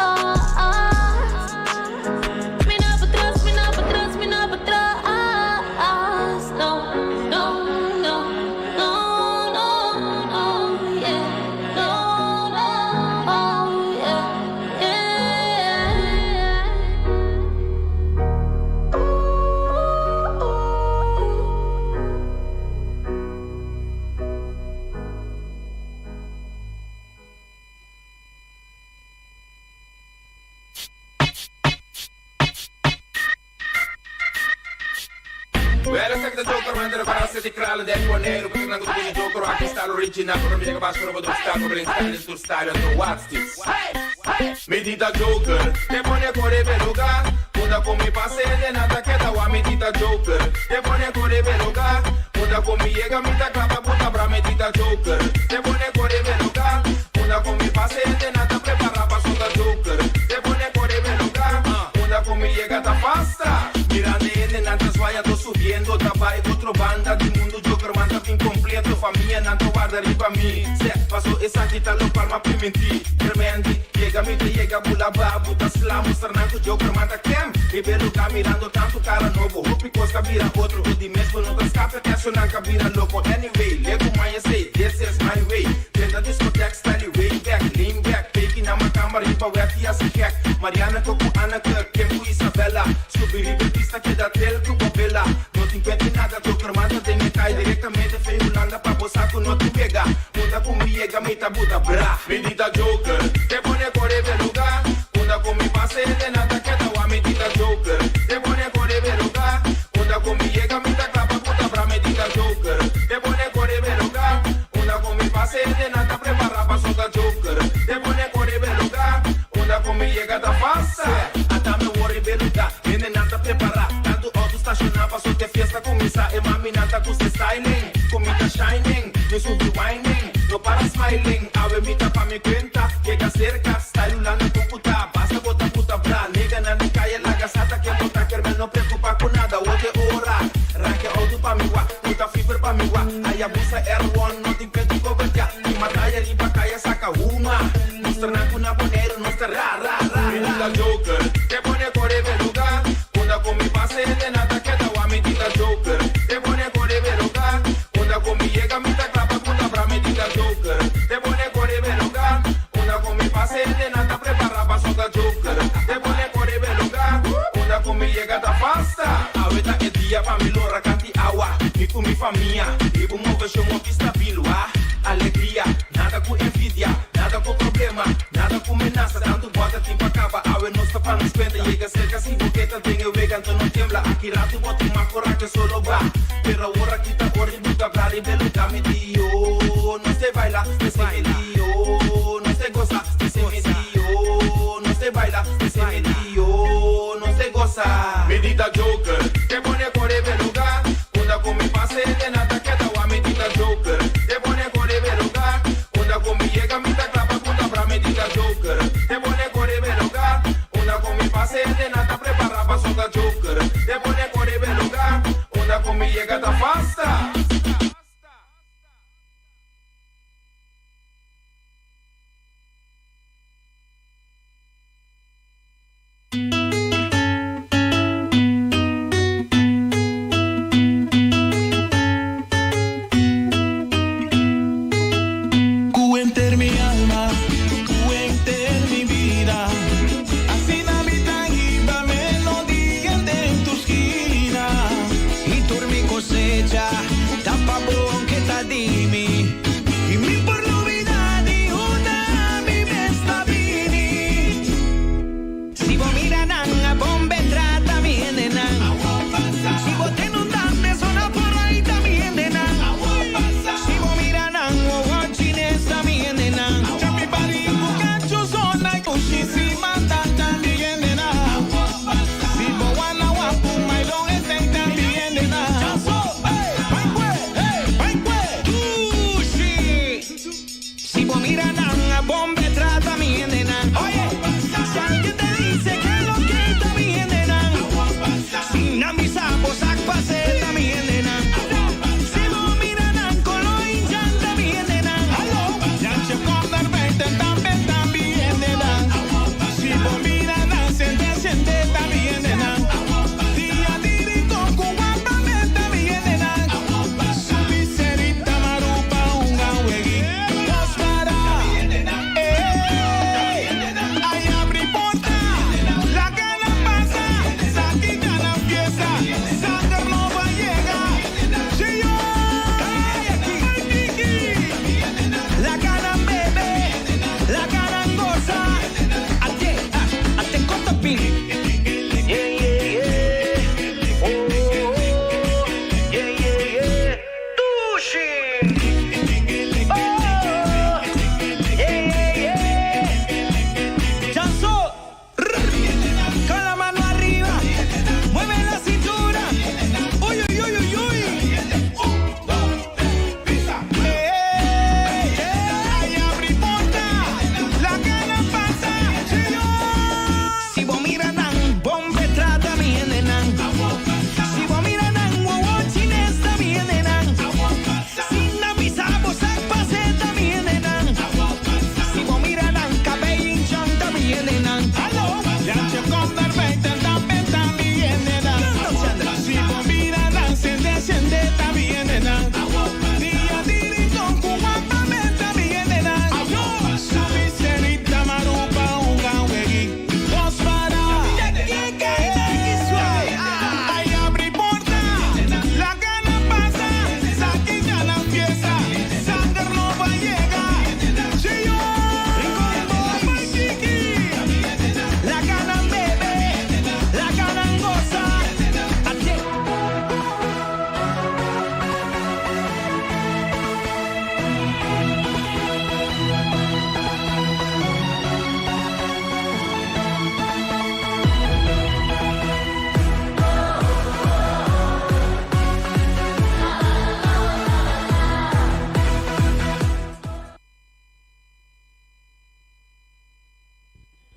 E: Well, kijk de joker, man, de verhaal zit ik kralen, dat voor neer. Kijk naar de joker, waar ik sta original, voor de baas voor de staan, voor de style, is door style, en de what's this? Medita joker, te pone corre beluga, muda con mi pase de nada que da wa medita joker, te pone corre beluga, muda con mi llega mi ta clapa puta bra medita joker, te pone corre beluga, muda con mi pase de nada prepara pa sota joker, te pone corre beluga, muda con mi llega ta pasta. Mirando en nada vaya tô subiendo, trabalho outro banda do mundo joker manda bem completo, família nada guarda riba mim, se passou essa quita lo palma pimenti, tremendi, llega bula babu, tá slamo, sarnando joker manda kem, e belo cá mirando tanto cara novo, hopi costa vira outro, o de mesmo não tá escape, que acho nanca vira louco, anyway, lego manha sei, this is my way, tenta discoteca, style way back, lean back, take na uma câmara, riba wet e assim kek, Mariana Coco, Ana Kirk, Kempo Isabela, subir pista que dá tel que bobela, não te impede nada, joker manda tem me cai diretamente, feio Holanda pra boçar com não te pega, muda comigo, me tá buta bra, medita joker, te pone corre beluga, muda com mi pase de nada que da wa medita joker, te pone corre beluga, muda comigo, me tá clapa puta bra medita joker, te pone corre beluga, muda com mi pase de nada prepara pra soltar joker, te pone corre beluga, muda comigo da passa, até me worry beluga, nem nada prepara, tanto auto estacionar pra soltar festa começar, e mami nada com se styling, comida shining, me subi whining, no para smiling, ave me tá pra me cuenta, llega cerca, style lana com puta, basta botar puta bra, nega na me caia la gasata que botar quer não preocupa com nada, hoje é hora, ranque auto pra me wa, puta fever pra me wa, aí a busa R1, não tem pedo coberta, e mataia riba caia saca uma, mostra na cuna boneiro, mostra ra ra ra, medita joker, te pone corre beluga, muda com mi pase de nada que da wa medita joker, te pone corre beluga, muda com mi llega mi ta clapa puta bra medita joker, te pone corre beluga, muda com mi pase de nada prepara pa soltar joker, te pone corre beluga, muda com mi llega da pasta, aveta é dia pra me lora canti awa, me com mi família, e bu move show mo pista bilua, alegria, nada com envidia, nada com problema, nada com menaça, tanto bota tempo acaba, awe não está para nos penta, chega cerca sem boqueta, tem eu vegan, então não tembla, aqui rato bota uma cora que solo va, pero ahora aqui tá hora de hablar e beluga me dio, não se baila, não se me dio, não se goza, não se me dio, não se baila, não se me dio, não se goza, medita joker, te pone corre beluga, muda com mi pase de nada que da wa medita joker, te pone corre beluga, muda com mi llega mi ta clapa puta bra medita joker, te pone corre beluga, muda com mi pase de nada prepara pa soltar joker, te pone corre beluga, muda com mi llega da pasta.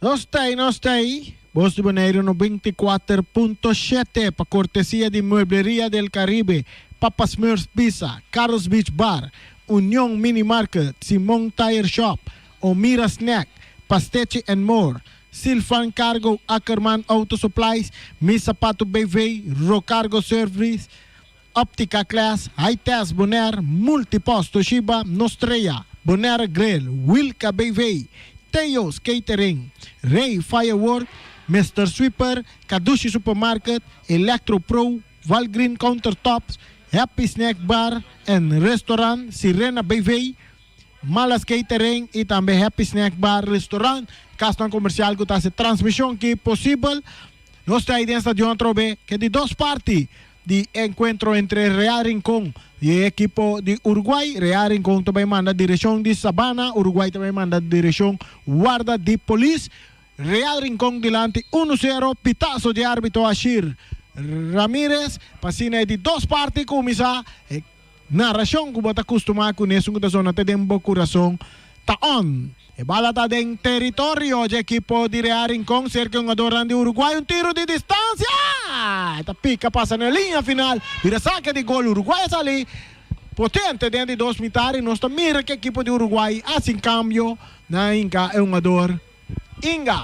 A: Não stay. Voz di Bonaire no 24.7 para cortesia de Muebleria del Caribe, Papa Smurfs Pizza, Carlos Beach Bar, Union Mini Market, Simon Tire Shop, Omira Snack, Pasteche and More, Silfan Cargo, Ackerman Auto Supplies, Mi Sapato BV, Rocargo Service, Optica Class, High Test Bonaire, Multiposto Shiba, Nostrea, Bonaire Grill, Wilka BV, Teos Catering, Ray Firework, Mr. Sweeper, Kadushi Supermarket, Electro Pro, Valgreen Countertops, Happy Snack Bar and Restaurant, Sirena BV, Malas Catering e também Happy Snack Bar Restaurant. Caso comercial que está a transmissão que é possível. Nós temos aí esta de outro B, que é de duas partes de encontro entre Real Rincón e equipo de Uruguai. Real Rincón também manda direção de Sabana, Uruguai também manda direção Guarda de Polícia. Real Rincón delante 1-0, pitazo de árbitro Ashir Ramírez. Pasina de duas partes, começa narração que você acostuma com isso, que zona tem um coração. Tá on. E bala tá em território de equipo de Real Rincón, cerca de um jogador de Uruguai, um tiro de distância. Esta pica passa na linha final, vira saque de gol. Uruguai está ali, potente dentro de dois militares. Nós mira que a equipe de Uruguai, assim cambio, na Inca é um jogador.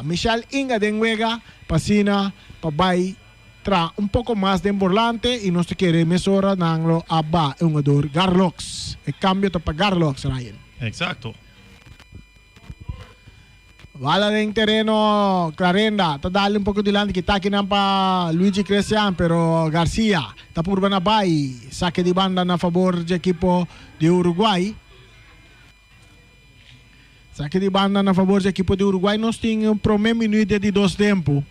A: Michel Inga de Enwega, Pasina, Pabay, tra um pouco mais de emborlante e nós queremos mesura nanglo aba um jogador Garlox. E cambio para Garlox, Ryan.
B: Exacto.
A: Bala en terreno Clarenda, está dando un poco delante que está aquí para Luigi Cristian, pero García está por Banabay, saque de banda a favor del equipo de Uruguay. Saque de banda a favor del equipo de Uruguay. Nós temos um primeiro minuto de dois tempos,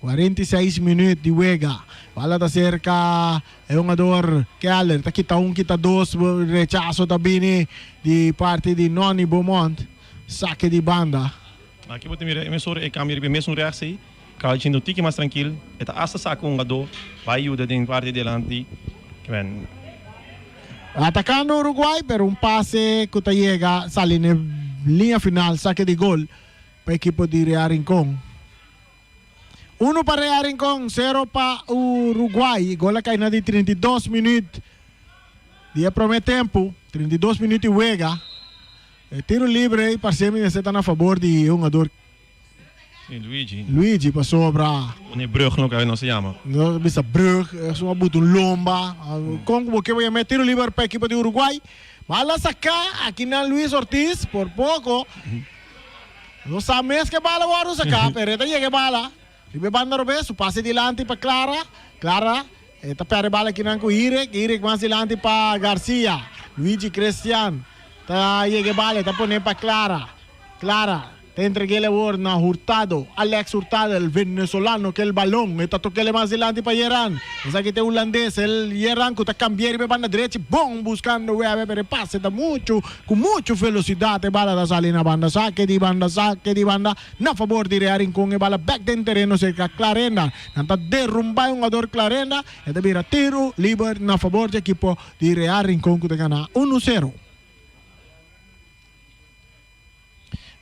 A: 46 minutos de Vega. Bala está cerca, é um jogador Keller, está quita quita dois, rechazo também de parte de Noni Beaumont. Saque de banda.
B: Aqui você mira, emissora e câmera mesmo reação, cada gente não fica mais tranquilo. Eta asa saco um jogador, vai ajuda de parte delante.
A: Atacando Uruguai, pero un pase que te llega, sale en línea final, saque de gol para el equipo de Real Rincón. 1 para Real Rincón, 0 para Uruguai. Gol a caída de 32 minutos. Dia primeiro tempo, 32 minutos e juega. Tiro livre, parceiro, você está a favor de um jogador. Luigi passou para.
B: Een brug, não se chama.
A: Não, bisa brug, é só um lomba. Como que vai meter tiro livre para a equipe de Uruguai? Bala sacar aqui na Luis Ortiz, por pouco. Não sabe que bala vai sacar, pero esta chega bala. Ribe banda robes, passe dilante para Clara. Esta perde bala aqui na Irek mais dilante para Garcia. Luigi Cristian. Tá chega bala, tá ponendo para Clara. Te entregué el na Hurtado, Alex Hurtado, el venezolano, que el balón, está toquele más adelante para Yeran. Es aquí te holandés, el Yeran que está cambiando y van a derecha, bom, buscando, pero pase, está mucho, con mucha velocidad, te bala da salir na banda, saque de banda, na favor de Real Rincón, y bala back de terreno cerca Clarenda, nanta derrumba un jugador Clarenda, y te mira tiro libre na favor de equipo de Real Rincón que te gana 1-0.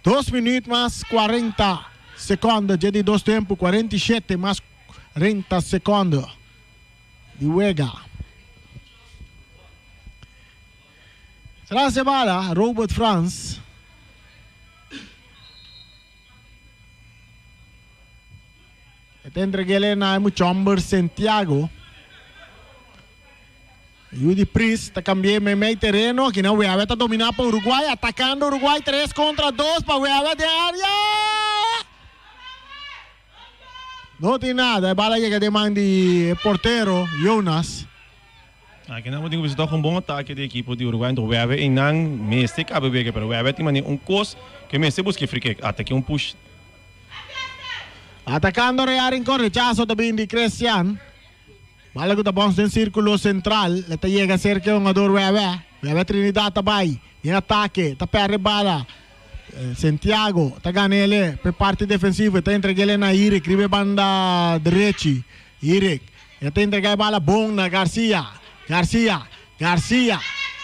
A: 2 minutos más 40 segundos, ya de dos tiempos, 47 más 40 segundos de juega. Será se bala, Robert France. Entregué na Muchomber Santiago. Yudi Pris está cambiando meio terreno. Aqui na Ueava está dominando para o Uruguai. Atacando o Uruguai 3 contra 2 para o Ueava de área. Não tem nada. A bola chega de mão de porteiro, Jonas.
B: Aqui não temos visto um bom ataque da equipe de Uruguai. Então o Ueava não mestre cabe ver para o Ueava tem coisa que mestre busca free até que push. Atacando
A: Real Rincón. Rechazo também de Cristian. Bala que está bom no círculo central, esta chega cerca de um jogador Ueava Trinidad também, em ataque, está perde bala, Santiago, está ganhando ele, por parte defensiva, está entregando ele na Irek, ribe banda direita, Irek, está entregando bala bom na Garcia,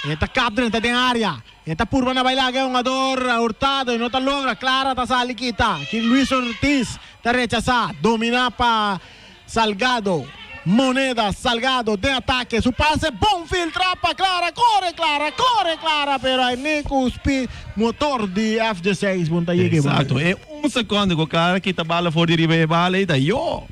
A: Eta captain, eta den área. Eta purba na bailaga, un ador hurtado y no te logra. Clara, ta sali quita. Aquí Luis Ortiz, ta rechaza. Domina pa Salgado. Moneda, Salgado de ataque. Su pase, bom, filtra pa Clara. Corre, Clara. Pero hay Nico Speed, motor de FG6. Punta llegue.
B: Exato. É segundo que o cara quita a bola fora de riba e bala e daí, ó.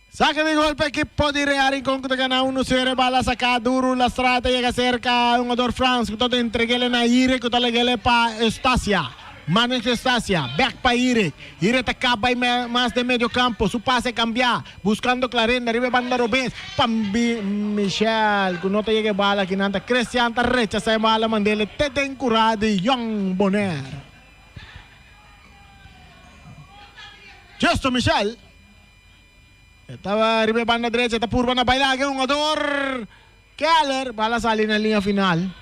A: Saque de golpe, equipo de Real Incógnito gana 1-0, bala saca duro, la strada llega cerca, un ador France, que todo entreguele na Ire, que todo leguele pa Estacia, Manes Estacia, back pa Ire te acaba y más de medio campo, su pase cambia, buscando Clarenda, arriba banda Robes, Pambi Michel, que no te llegue bala, que nanta Cristian, ta rechaza bala, mandele, te den curada de Young Bonaire. Justo Michel. Estaba arriba banda derecha, está purba na bailaga, un ador Keller, bala sali na linha final.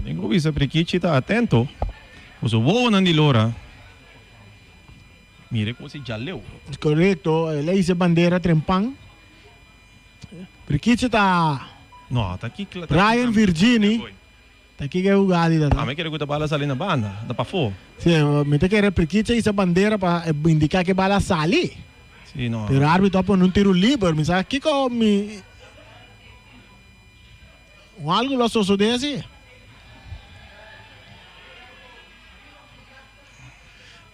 B: Tengo visto Prekichi está atento. Uso voa nan di lora. Mire como se já leu.
A: Correcto, le hice bandera trempang. Prekichi está
B: No, tá aqui.
A: Brian Virgini. Está aqui que é o gadi da.
B: A me quero que a bala sali na banda, da pa fo.
A: Sim, me te quer Prekichi essa bandeira para indicar que bala sali.
B: Sim, não.
A: Pero o árbitro pone um tiro livre, me sabe aqui com me algo lo sucede.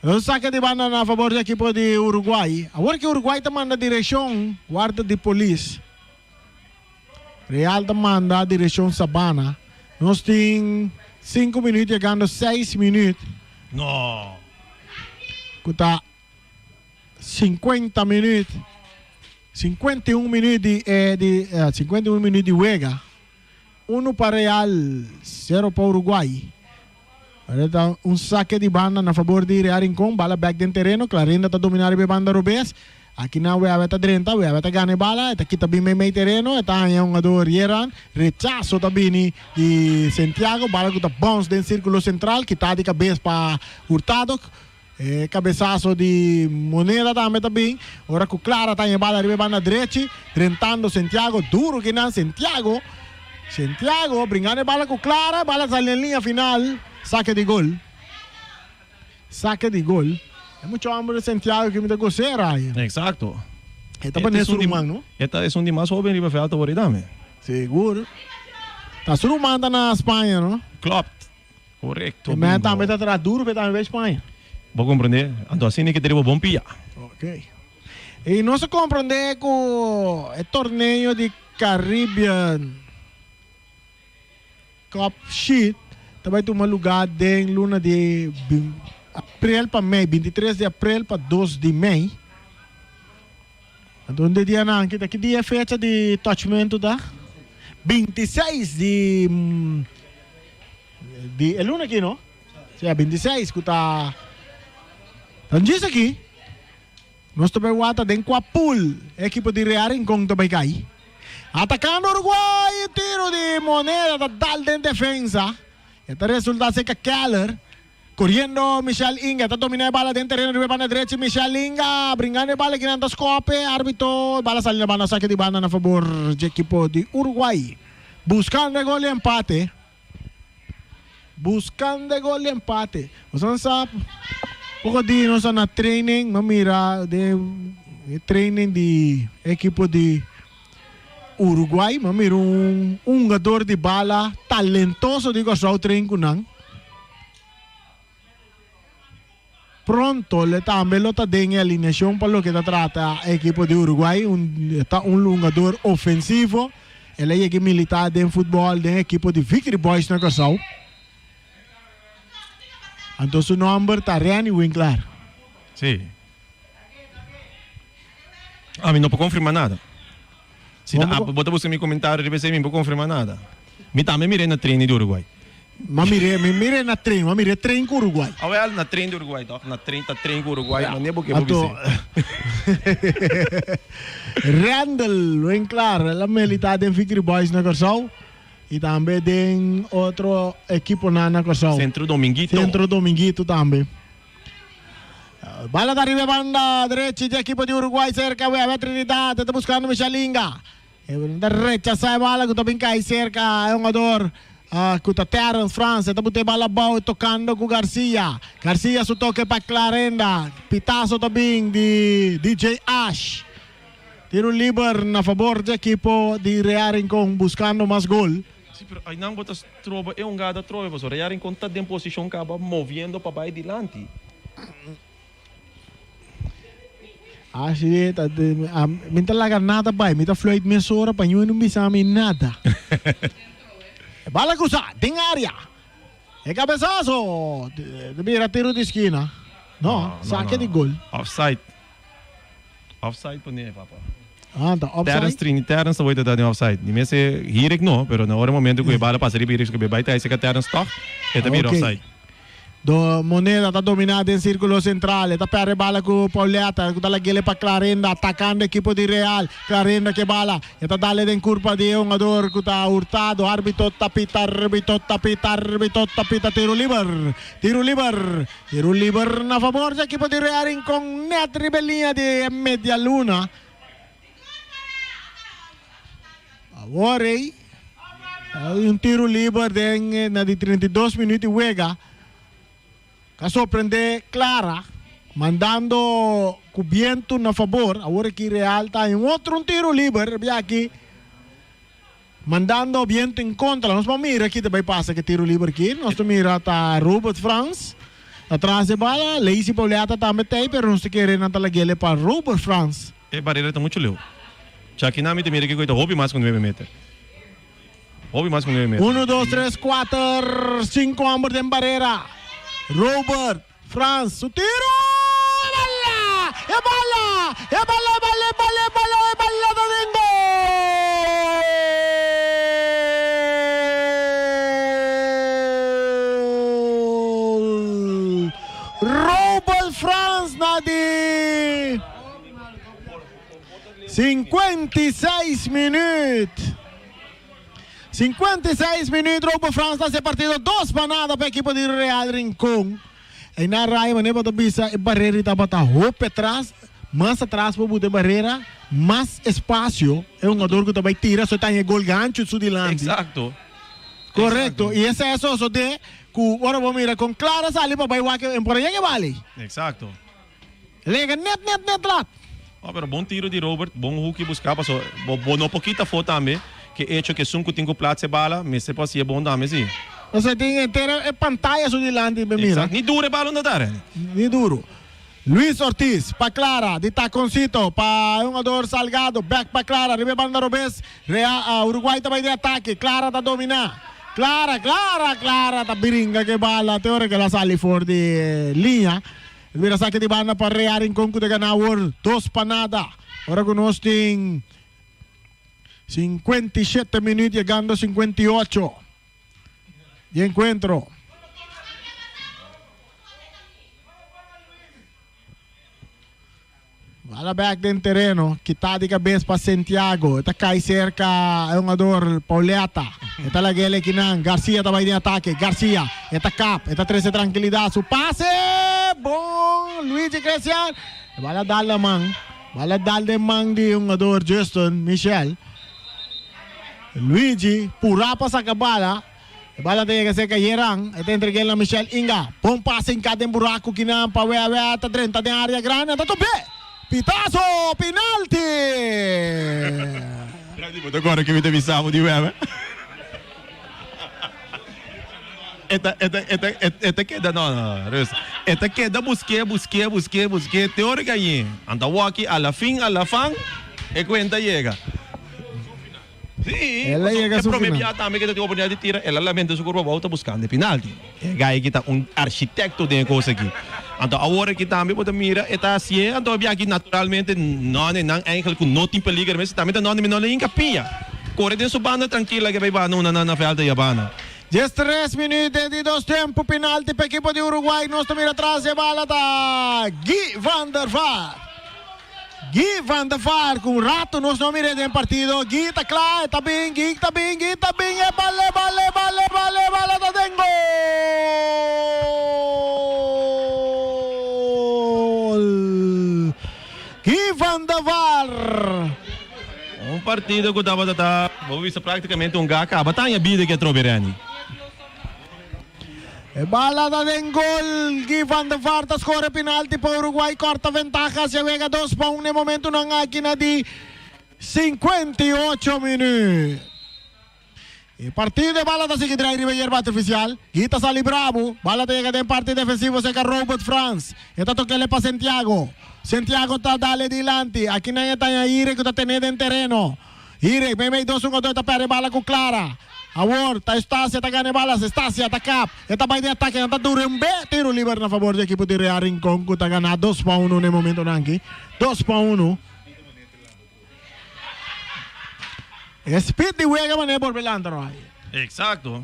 A: Um saque de banda a favor do equipo de Uruguai. Agora que o Uruguai está mandando a direção, guarda de polícia. Real está mandando a direção Sabana. Nós temos 5 minutos, chegando a 6 minutos.
B: No.
A: Está 50 minutos. 51 minutos de 51 minutos de juega. 1 para Real, 0 para Uruguai. Então, saque de banda a favor de Real Rincón, bala back dentro terreno, Clarenda está dominando a banda Robes. Aqui na Ueva está 30, Ueva está ganhando bala, está aqui também meio terreno, está aí um jogador Yeran, rechazo também de Santiago, bala que está bounce dentro do círculo central, que está de cabeça para Hurtado. Cabeçaço de Moneda também. Agora com Clara está em bala arriba banda direita, tentando Santiago, duro que não Santiago, brincando bala com Clara, bala sai na linha final. Saque de gol. É muito hambre de Santiago que me dá coceira aí.
B: Exato.
A: Está para nesse humano, não?
B: Esta é um de mais jovem riba falta por aí,
A: seguro. Está surumando na Espanha, não?
B: Klopt. Correcto.
A: Mas também está atrás duro para estar na Espanha.
B: Vou compreender. Então assim é que deriva bom pia.
A: Ok. E nós compreender com o torneio de Caribbean Cup Sheet. Vai tomar lugar em luna de abril para Mei, 23 de abril para 2 de Mei. Então, onde dia não? Que dia é fecha de touchamento da? 26 de é luna aqui, não? Sim, 26 que tá. Então, diz aqui. Nós também wata den Quapul, equipe de Real Rincón também cai. Atacando Uruguai, tiro de Moneda da dal de defensa. Este resulta ser que Keller, corriendo Michel Inga, está dominando la bala dentro del terreno, arriba para la derecha, Michel Inga, brincando la bala, guiando escope, árbitro, bala sale la banda, saque de banda a favor del equipo de Uruguay. Buscando gol y empate. O sea, sabe, poco de nos na training, mira, de training de equipo de Uruguai, mira un jogador de bala talentoso, digo, só treino kunang. Pronto le também lo está dando alineação para lo que trata el equipo de Uruguai, está un jogador ofensivo, ele é que militar de futebol do equipo de Victory Boys na Casal. Então seu nome está Rani Winkler.
B: Sim. A mim não pode confirmar nada. Se bota você me comentário, deve ser mim, não confirmar nada. Me também mirei na treino do Uruguai.
A: Mas mirei na treino, mirei treino com o Uruguai.
B: Ah, well, na treino do Uruguai, tá? Na treino com o Uruguai, mas nem porque eu vou
A: Randall Winkler, ela militar de Victory Boys na Corsal e também tem outro equipo na Corsal.
B: Centro Dominguito.
A: Centro Dominguito também. Bala de arriba, banda derecha de equipo de Uruguay cerca. Voy a ver Trinidad. Está buscando Michelinga. Rechaça a bala. Está bem cai cerca. É um jogador. Kuta Terence France. Está botando bala boa. Tocando com Garcia. Garcia su toque para Clarenda. Pitazo também de DJ Ash. Tiro livre na favor do equipo de Real Rincón buscando mais gol.
B: Sim, pero aí não botas trova, é gada trova, mas o Real Rincón está em posição que acaba movendo para baixo adiante.
A: Así está, minta la ganada bai, minta Floyd mesora pa não bisa nada. Bala cruzada, tem área. É cabeçazo. Mira tiro de esquina. Não, saque de gol.
B: Offside. Offside por nem, papa.
A: Tá offside.
B: Terence vai dar offside. Nem se hirek não, pero na hora momento que a bala passa ali, hirek que vai tá esse que Terence toca, é também offside. Do
A: Moneda está dominada em círculo central. Está perto bala com Pauleta. Está lá para Clarenda. Atacando equipo de Real. Clarenda que bala. Está dale em curva de um jogador que está hurtado. Árbitro tapita. Tiro livre. Tiro livre na favor do equipo de Real com net ribelinha de media luna. Agora aí. Tiro livre de 32 minutos e juega. Que sorprende Clara, mandando cubierto na favor. Agora que Real está em outro tiro livre, aqui, mandando viento em contra. Nós vamos mirar aqui também passa que tiro livre aqui. Nós vamos mirar tá Robert France, atrás de bala, Lazy Pauleta também tem, pero nós queremos na talaguele para Robert France.
B: É barreira está muito leu. Já que não me mira que coisa hobby mais com 9 metros. Hobby mais com 9 metros.
A: 1, 2, 3, 4, 5 ambos em barreira. Robert France, su tiro, é bala, do Robert France na de 56 minutos. 56 minutos, Robert France nesse partido, 2 panadas para a equipe de Real Rincón. E na raia, maneira para bisa, a barreira está batendo roupa atrás, mais atrás para botar barreira, mais espaço. É um jogador que também tira, só tem gol gancho sudilante.
B: Exato.
A: Correto. E esse é só de que agora vamos mirar com Clara sali para baixo que por aí que vale.
B: Exato.
A: Lega net lá.
B: Pero bom tiro de Robert, bom hook buscar, passou, bom pouquita foto também. Que hecho que 5 platos de bala, mas se pode ser bom também, sim.
A: Você tem inteira pantalla sudilante, mira.
B: Nem duro bala não dá,
A: nem duro. Luis Ortiz, para Clara, de taconcito, para um jogador Salgado, back para Clara, arriba banda Robes, Uruguai também de ataque, Clara está dominando. Clara, está biringa que bala, teoria que ela sale fora de linha. Vira saque de banda para Real Rincón de ganador, 2 panadas. Agora conosco tem 57 minutos, llegando a 58. De encuentro. Bala back dentro terreno, quitada de cabeça para Santiago. Está cai cerca, é um jogador Pauleta. Está lá aquele que não. Garcia está de ataque. Garcia, está cap, está 13 tranquilidade. Su passe, bom, Luigi Cristian. Bala dar la mão. Bala dar de mão de um jogador Justin Michel. Luigi, pura pa sa kabala. Bala tayo kasi kayerang. Ito entregue na Michelle Inga. Pong passing ka din buraco kinang pawewe at 30 din area grande. Tatubi! Pitazo! Penalty!
B: Grazie po, agora que me avisamos de Weber. Esta queda não, esta queda busqué, teórica aí. Anda aqui, a la fin, e cuenta llega. Sim,
A: ela llega
B: su final. Também que tem oportunidade de tirar, ela lamenta sua curva volta buscando penalti. É gai que tá arquiteto de coisa aqui. Então agora que também pode mirar, está assim, então aqui naturalmente não eigenlijk não tem perigo, mas também não é incapia. Corre dentro banda tranquila que vai na falta de banda.
A: 3 minutos de 2 tempos, penalti para a equipe de Uruguai. Nós estamos atrás de bala da Guy van der Vaart. Gui van der Vaart, com rato nós não miramos em partido. Gui está claro, está bem, Gui está bem, é vale, tá dentro.
B: partido que estava a vou ver praticamente gaca, batalha vida que é troberani.
A: Balada de gol, Givan de Varta, score penalti para Uruguay, corta ventaja, se juega 2-1 en momento ng máquina de 58 minutos. El partido de balada sigue traer Ribeyer bate oficial, Guita sale bravo, balada llega de parte defensivo, seca Robert France, esta toquele para Santiago, Santiago está dale adelante, aquí nadie está ahí, que está teniendo en terreno, Ire, me 2-1, está pere bala con Clara. Award, está Estacia, está gane balas, Estacia, está Cap, está vai de ataque, está duro en B, tiro libre a favor del equipo de Real Rincón, que está ganando 2-1 en el momento aquí, 2-1. Speed de juega mané por delante, ¿no?
B: Exacto.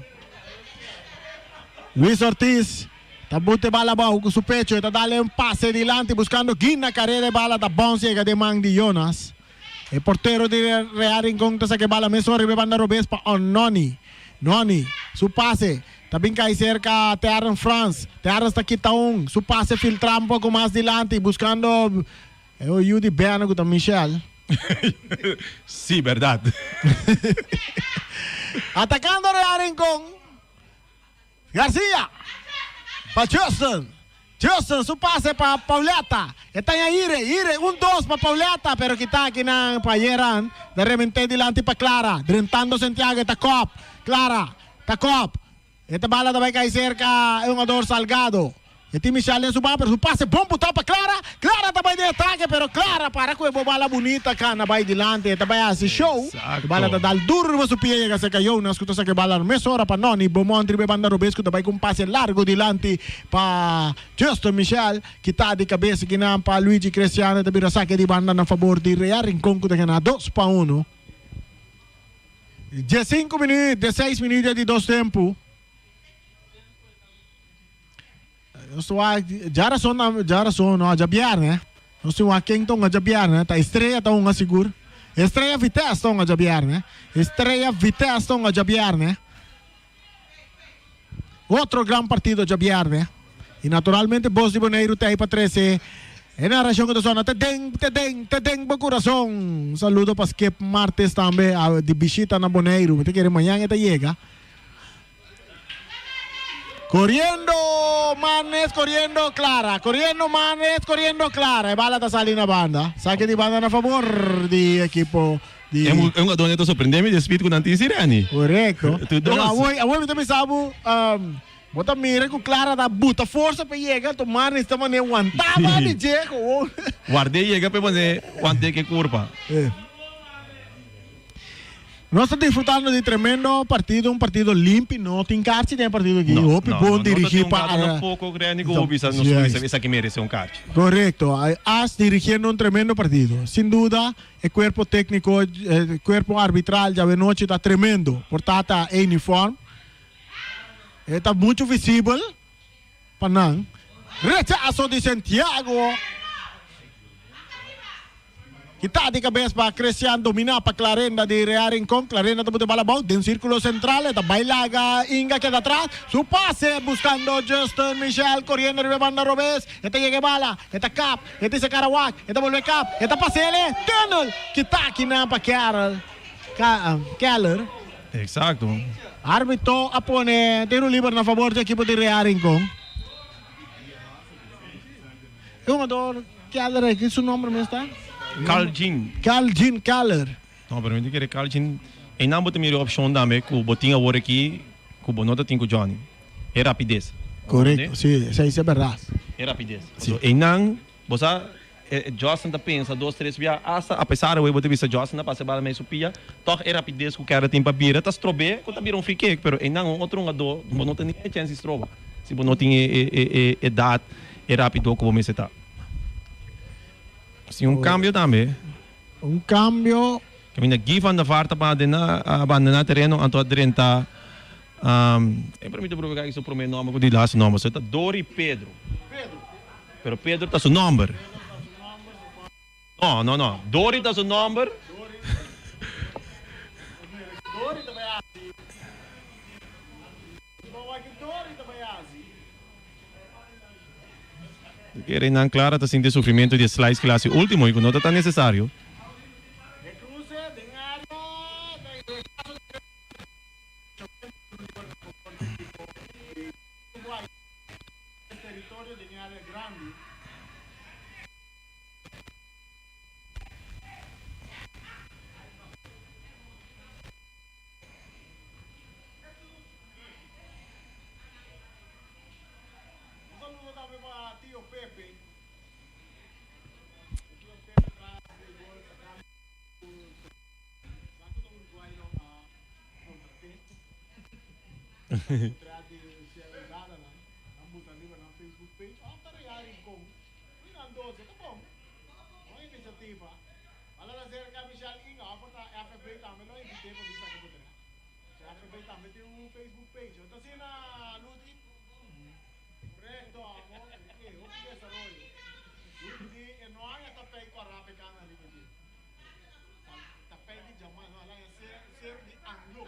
A: Luis Ortiz, está bote bala bajo con su pecho, está dale un pase adelante, buscando Guina carrera de bala, está bounce, llega de man de Jonas. El portero de Real Rincón te saque bala, me sorry, me banda Robes para Noni. Noni, su pase, también cae cerca Tearren France. Tearren está quitando su pase filtra un poco más adelante, buscando Yudi Beano con Michel.
B: Sí, verdad.
A: Atacando Real Rincón. García, para Justin, su pase para Pauleta. Está en Ire, 1-2 para Pauleta, pero quita aquí na Payeran. De repente delante para Clara, drentando Santiago, está Cop. Clara, está Cop. Esta bala también cae cerca, es un ador Salgado. Este Michel en su mano, pero su pase, bom, puta para Clara. Clara también de ataque, pero Clara para que bala bonita, cana, va delante. Esta vaya hace show.
B: Exacto.
A: Bala da dal duro su pie, llega se cayó. Una escuta que bala mesora para Noni. Beaumont, tribe banda Robesco, también con un pase largo delante para Justin Michel. Quita de cabeza que nada para Luigi Cristiano. También saque de banda a favor de Real Rincón, que gana 2-1. 15 minutos, 16 minutos de 2 tempos. Jara son a jabiar, né? Não sei quem estão a jabiar, né? Tá estreia estão a seguro. Estreia Vitesse estão a jabiar, né? Estreia Vitesse estão a jabiar, né? Outro grande partido a jabiar, né? E naturalmente Voz di Bonaire tem para 13. É na região da zona. Te deng, bom coração. Um saludo para Skip Martes também, de visita na Bonaire. Te quer amanhã esta chega. Corriendo Manes, corriendo Clara. Corriendo Manes, corriendo Clara. E bala está salindo na banda. Saque de banda a favor do equipo.
B: É um adonete surpreendente de espírito com anti-sirani.
A: Correto. Agora também sabe, bota mira com Clara da buta força para chegar. Tu Manes está maneiro aguentar, de jeito.
B: Guardei chega para fazer quanto que curva.
A: Nós estamos desfrutando de tremendo partido, um partido limpo, não tem kart, tem partido aqui.
B: Não,
A: bom dirigir para...
B: Um pouco grande que o Ubisa não sabe essa que merece um kart.
A: Correto, as dirigindo um tremendo partido. Sem dúvida, o corpo técnico, o corpo arbitral, já noite está tremendo. Portanto, é uniforme. Está muito visível. Panang. Rechazo de Santiago. Kita di cabeça para Cristiano dominar para Clarenda de Real Rincón. Clarenda também bola bom, tem um círculo central, está bailaga Inga queda atrás. Su pase buscando Justin Michel, corriendo de banda Robes. Esta llega bala, esta Cap, esta se Carawak, esta vuelve Cap, esta pase ele, tunnel. Kita aqui na para Keller.
B: Exacto.
A: Árbitro apone tiro livre na favor do equipo de Real Rincón. É um jogador Keller, que é o nome mesmo está?
B: Carl Jean
A: Keller.
B: Não, para mim que Carl Jean e não botar minha opção também que o botinha agora aqui que o bonota tem com Johnny é rapidez.
A: Correto, sim, isso é verdade.
B: É rapidez. E não, você Justin tá pensa 2-3 via asa apesar de eu botar vista Justin na passa bala mais supia, toh é rapidez que o cara tem para bira, tá strobe, que tá bira free kick, pero e não outro jogador, bonota nem chance stroba. Se bonota tem idade, é rápido como me está. Sim, cambio também.
A: Cambio.
B: Que ainda Givan da Varta para abandonar terreno, Anto Drenta. É para mim te provocar isso para o meu nome, que diz lá seu nome. Você está Dori Pedro. Pero Pedro está seu nome. Não. Dori está seu nome.
A: Dori também é assim. Dori também é assim.
B: Querem não clara tá sentindo sofrimento de slice classe último e que não está necessário.
A: territorio de área grande. Un saludo también para tío Pepe. Tío Pepe trae el gol sacando Santo Uruguay no contraté. Contraté de Ciudadana, na botando na Facebook page. Tá reagem com Fernando, tá bom. Uma iniciativa. Fala da cerca Michel Inga, a FB também não invitei para vir aqui botar. A FB também tem Facebook page. Então assim na Ludi. Correto, amor. Okay, o que é essa rolha? Ludi, não há essa pei com a rapa cá na Ludi. Tá pei de jamás, não há ser de anglo.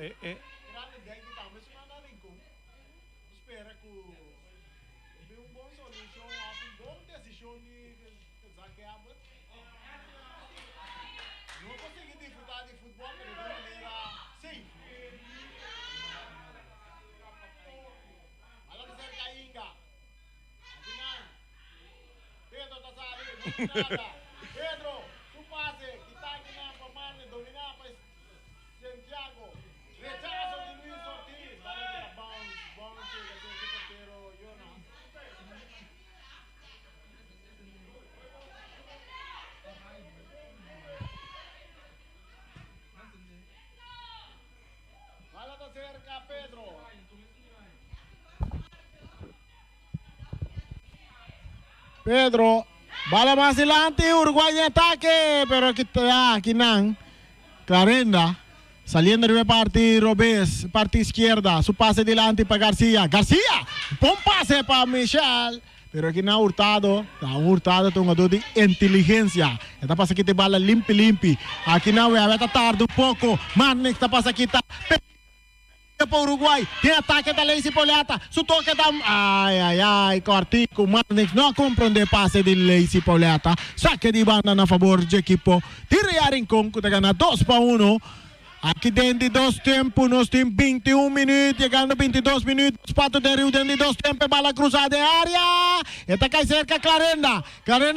A: Grande ideia que talvez não nada em comum. Espera que dê bom solução, bom decisão de Zaqueaba. Não consegui disfrutar de futebol, mas de maneira safe. Fala de cerca Inga. Adinan. Pedro tá saindo, não nada. Pedro, tu pase, que tá aqui na Pamane, dominar para Santiago. Rechazo de Luis Ortiz, vale de la bounce de ese portero Jonas. Vale de cerca Pedro. Pedro, bala más adelante, Uruguay en ataque, pero aquí está, aquí nan, Clarenda. Saliendo de parte Robes, parte izquierda, su pase delante para García. García, buen pase para Michel. Pero aquí no ha hurtado, tem um de inteligência. Esta passa aqui, te bala limpi. Aqui não é, vai tarde um pouco. Mano, esta passa aqui, tá para o Uruguai. Tem ataque da Leite Pauleta. Su toque da... Ai, Cortico. Mano, não compreende passe de Leite Pauleta. Saque de banda na favor de equipo. Tira Rincon, que ganha 2-1. Aqui dentro de 2 tempos, nós temos 21 minutos, chegando a 22 minutos, Pato de Rio dentro de 2 tempos, bala cruzada em área, esta cai cerca Clarenda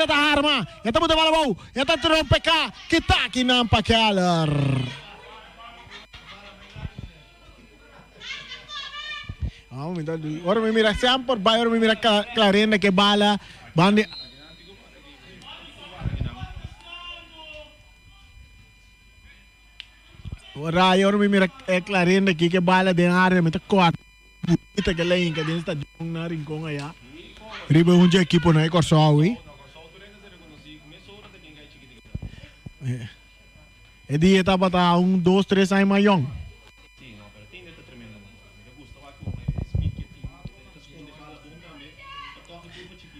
A: da arma, esta muda bala bom, esta trompe cá, que tá aqui na Keller. Ora me mira sempre, ora me mira Clarenda que bala, bande. Ora, eu me mira Clarenda aqui que bala de área, me tá corta. Bonita que lei que dentro está na rincão aí. Riba equipo na Corsoawi. E dia tá para 1, 2, 3 anos maior.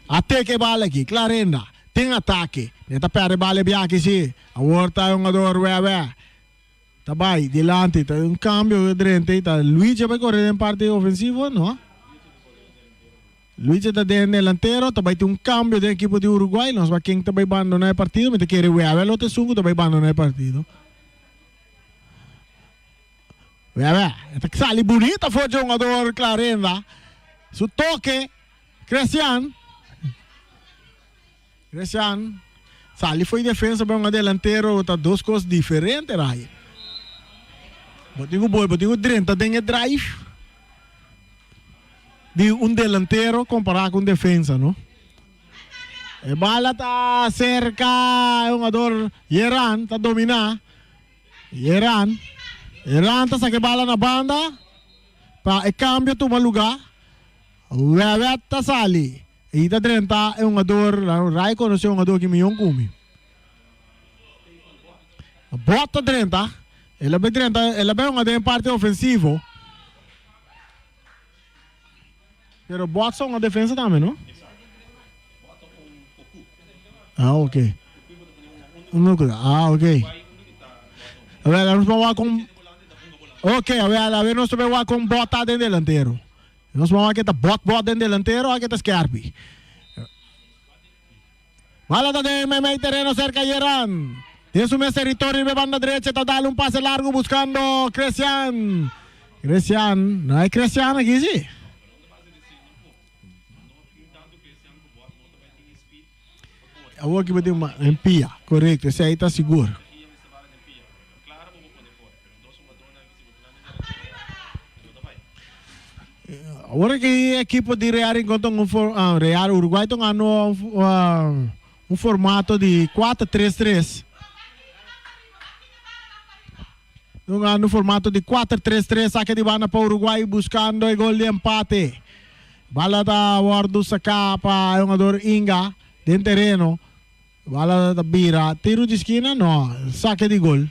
A: Até que bala aqui, Clarenda, tem ataque. Neta perde bala bem aqui sim. A volta é jogador Tá bem, delante, tá um cambio dentro, tá Luiz vai correr em parte ofensiva, não? Luiz está dentro delantero, tá bem, tem um cambio da equipe de Uruguai, nós vai quem tá bem abandonar o partido, mas quer o outro sungo tá bem abandonar o partido. Tá que sale bonita foi o jogador Clarenda. Su toque, Cristian, sale foi defesa para um delantero, tá 2 coisas diferentes aí. Botinho boi, botinho 30 tem drive de delantero comparado com defesa, não? E bala tá cerca, é jogador Yeran, tá dominar. Yeran tá saque bala na banda, para cambio toma lugar. O tá sali. E tá 30 é jogador, Rai conheceu um jogador que me come. Bota 30. Ela é uma parte ofensiva. Pero bota só uma defesa também, não? Ah, ok. Ok. A ver, nós vamos lá com... Ok, a ver, nós vamos lá com bota dentro delantero. Nós vamos lá que tá bota dentro delantero, aqui tá Scarpi. Bala de medio terreno cerca Yeran. Tiene su mes territorio de banda derecha. Está dando un pase largo buscando Cristian. No hay Cristian aquí, sí. Ahora que me en pia, correcto, ese ahí está seguro. Agora que a equipe de Real encontra Real Uruguai está um formato de 4-3-3. No formato de 4-3-3, saque de banda para o Uruguai buscando o gol de empate. Bala da Wardo saca para o jogador Inga dentro terreno. Bala da Bira, tiro de esquina, não. Saque de gol.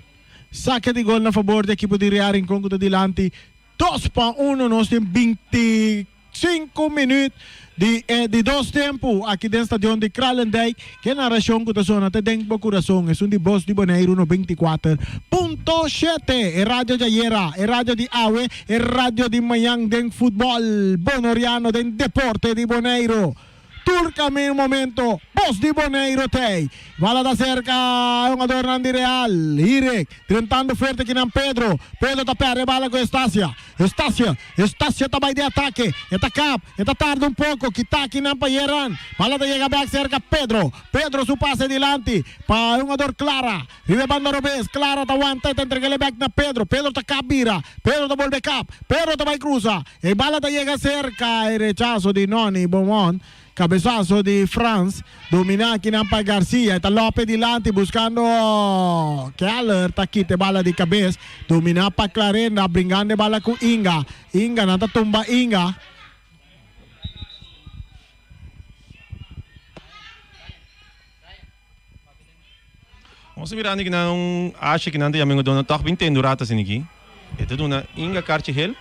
A: Saque de gol na favor da equipe de Real em conta delante. 2-1, nós temos 25 minutos de dois tempos aqui dentro do estádio de Kralendijk. Que narração que está sonando até dentro do coração. É um de Voz di Bonaire 94.7. É rádio de Ayera, é rádio de Aue, é rádio de Mayang den futebol bonoriano den deporte de Bonaire. Turcame un momento, Voz di Bonaire Tei. Bala da cerca, un adorno di Real. Irek, tentando fuerte aqui na Pedro. Pedro tá perde bala com Estácia tá vai de ataque. Está cap, está tarde um pouco. Que tá aqui na Payeran. Bala da chega back cerca, Pedro su passe dilante. Para un ador Clara. Vive banda Robes, Clara tá aguanta, tá entrega back na Pedro. Pedro tá cap vira. Pedro tá volve cap. Pedro tá vai cruza. E bala da chega cerca. E rechazo di Noni Beaumont. Cabezazo de Franz, domina aqui na Pai Garcia, está Lopes dilante buscando Keller, está aqui de bala de cabeça, domina para Clarenda, brincando bala com Inga, nata tumba Inga.
B: Vamos mirar aqui não acha que não tem amigo dona toque bem tendo rata assim aqui. Então dona Inga Cartiel.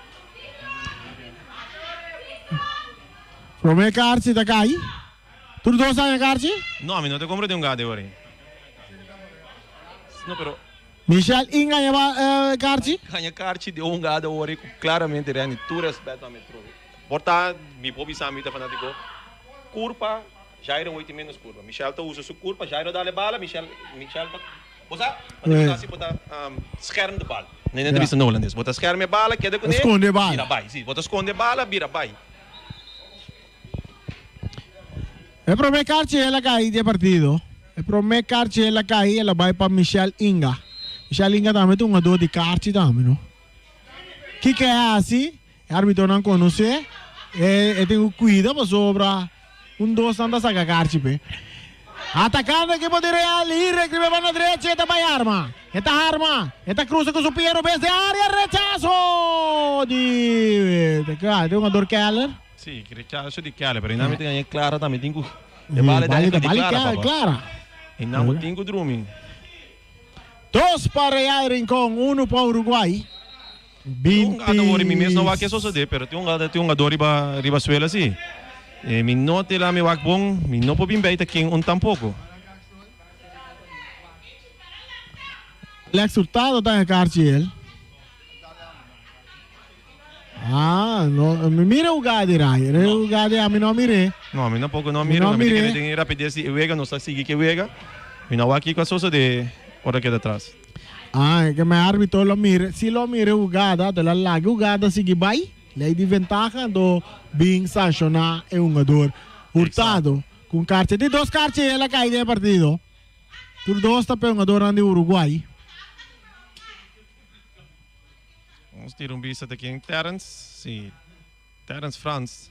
A: Prome Carci da cai? Tu dois anos Carci?
B: No, a mim não te compro de gado agora. Não, pero
A: Michel Inga ya Carci?
B: Ganha Carci de gado agora claramente reani tu respeito a metro. Porta mi pobi sami tá fanático. Curva, Jairo 8 menos curva. Michel tá usa sua curva, Jairo dá-lhe bala, Michel tá Bosa, assim bota scherm de bala. Nem entrevista no holandês. Bota scherm de bala, queda com ele.
A: Esconde bala.
B: Vira vai, sim. Bota esconde bala, vira vai.
A: El primer Carci es la caída de partido. El primer Carci es la caída, la va para Michel Inga. Michel Inga também tem dor de Carci também, não? Que é assim? O árbitro não conhece. Tem cuidado para sobra. Dos anda saca Carci, pe. Atacando aqui para Real, Irek, ribe na direita, esta vai arma. Esta cruza com o Piero, vez de área, rechazo! Tem um dor Keller.
B: Sì, che rechazo di Chiale, però in ambito è Clara da metingu. E vale da
A: Clara.
B: In ambito tingu drumming.
A: 2 para Real Rincón, 1 para Uruguai. 20.
B: Ada ori mi mesmo wa que so de, pero tem um ador riba suela sì. E mi note la mi wak bom, mi no po bim beita king un tampoco.
A: El resultado está en Carciel. No, mira o gado, Rai. O gado a mim não mirei.
B: No, a mim não pouco não miro. A mim tem rapidez e Uega não sabe seguir que Uega. Mi não aqui com a soça de hora aqui atrás.
A: É que meu árbitro lo mira. Se lo mira o gado, de la laga o gado sigue vai. Lei de ventaja do bem sancionar é um jogador hurtado com carta de 2 cartas ela cai de partido. Por 2 tá para um jogador de Uruguai.
B: Vamos ter vista aqui em Terence. Sim, Terence Franz.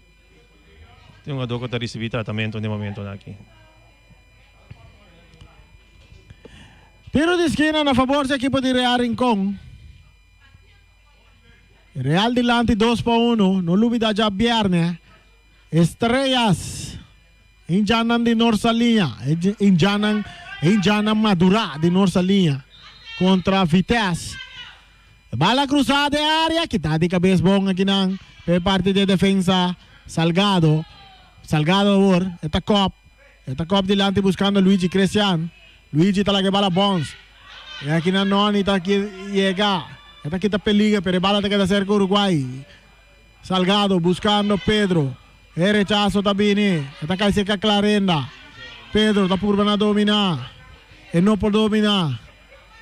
B: Tem um jogador que está recebendo tratamento no momento aqui.
A: Tiro de esquina na favor da equipe de Real Rincón. Real delante 2-1. No olvida já viernes. Estrellas. Injanan de nossa linha. Injanan Madura de nossa linha. Contra Vitesse. Bala cruzada de área. Que está de cabeça bom aqui na parte de defensa. Salgado agora. Esta cop delante buscando Luigi Cristian. Luigi está lá que bala bons. E aqui na Noni está aqui chega. Esta aqui está peliga, pero bala está cerca Uruguai. Salgado buscando Pedro. Rechazo está bem. Esta cai cerca Clarenda. Pedro está por na dominar. E não por dominar.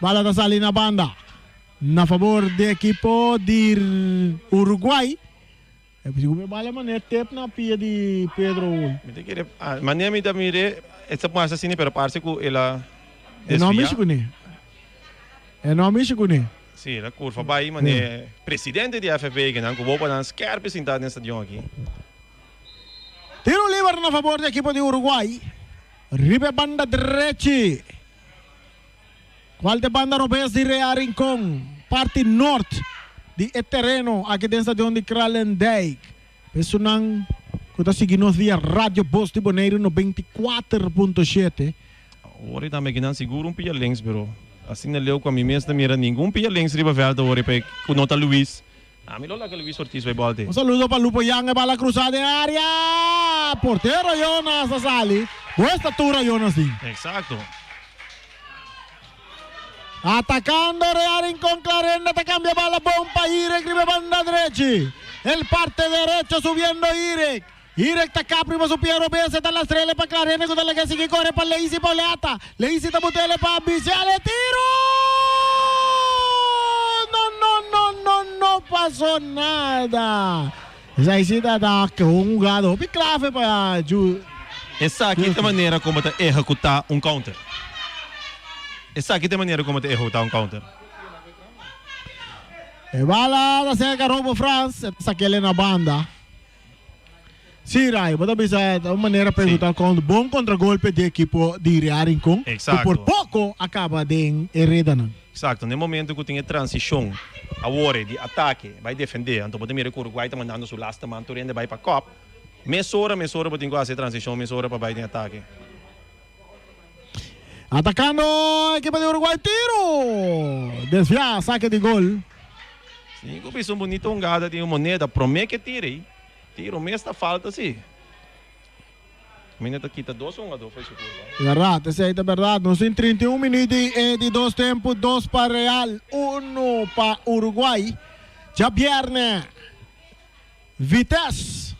A: Bala está salindo na banda. Na favor do equipo de Uruguai. É preciso que bala mané tep na pia de Pedro.
B: Mané me dá mire, essa passa assim, pero parece que ela
A: é não mexe com ele. É não mexe com ele.
B: Sim, a curva vai, mané presidente de FB que não vou para nas quer apresentar nessa dia aqui.
A: Tiro livre na favor do equipo de Uruguai. Ribe banda direita. Qual de banda Robes de Rea Rincón. Parte norte de terreno aqui dentro do estadião de Kralendijk. Pessoal que está seguindo via Rádio Voz di Bonaire no 24.7.
B: Agora também que não seguro pia links, pero assim não leu com a mim mesmo, mira nenhum pia links riba verde agora para o nota Luiz. A mim logo que Luiz Ortiz vai bola.
A: Um saludo para Lupo Yang, bala cruzada em área. Porteiro Jonas Asali. Boa estatura Jonas sim.
B: Exacto.
A: Atacando Rea Rincón, Clarenda, te cambia bala bomba, Irek, ribe banda derecha. El parte derecho subiendo Irek. Irek está acá, primo su Piero B, se está la estrella para Clarenda, que le sigue corre para Leisi Poleata. Leisi está botele para Viciale, tiro. No pasó nada. Esa isita está con un jugador clave para
B: Essa aqui é a maneira como te executar counter. Essa aqui é a maneira como te executar counter.
A: E bala da cerca Robo France, saquele na banda. Sim, Rai, bota bisa uma maneira para executar counter. Bom contra-golpe de equipo de Rea Rincón.
B: Exato.
A: E por pouco acaba de hereda.
B: Exato, no momento que tem a transição, a hora de ataque, vai defender. Então, pode mirar que o Uruguai está mandando sua lasta, mas o vai para a Copa. Mesora, pode fazer transição, mesora para vai de ataque.
A: Atacando a equipe de Uruguai, tiro! Desvia, saque de gol.
B: Sim, eu fiz bonito jogada de moneda, promete que tire. Tiro, mesmo falta, sim. Minha quita 2-1, foi isso.
A: Verdade, essa aí é verdade. Nós temos 31 minutos de dois tempos, 2 para Real, 1 para Uruguai. Já viernes, Vitesse,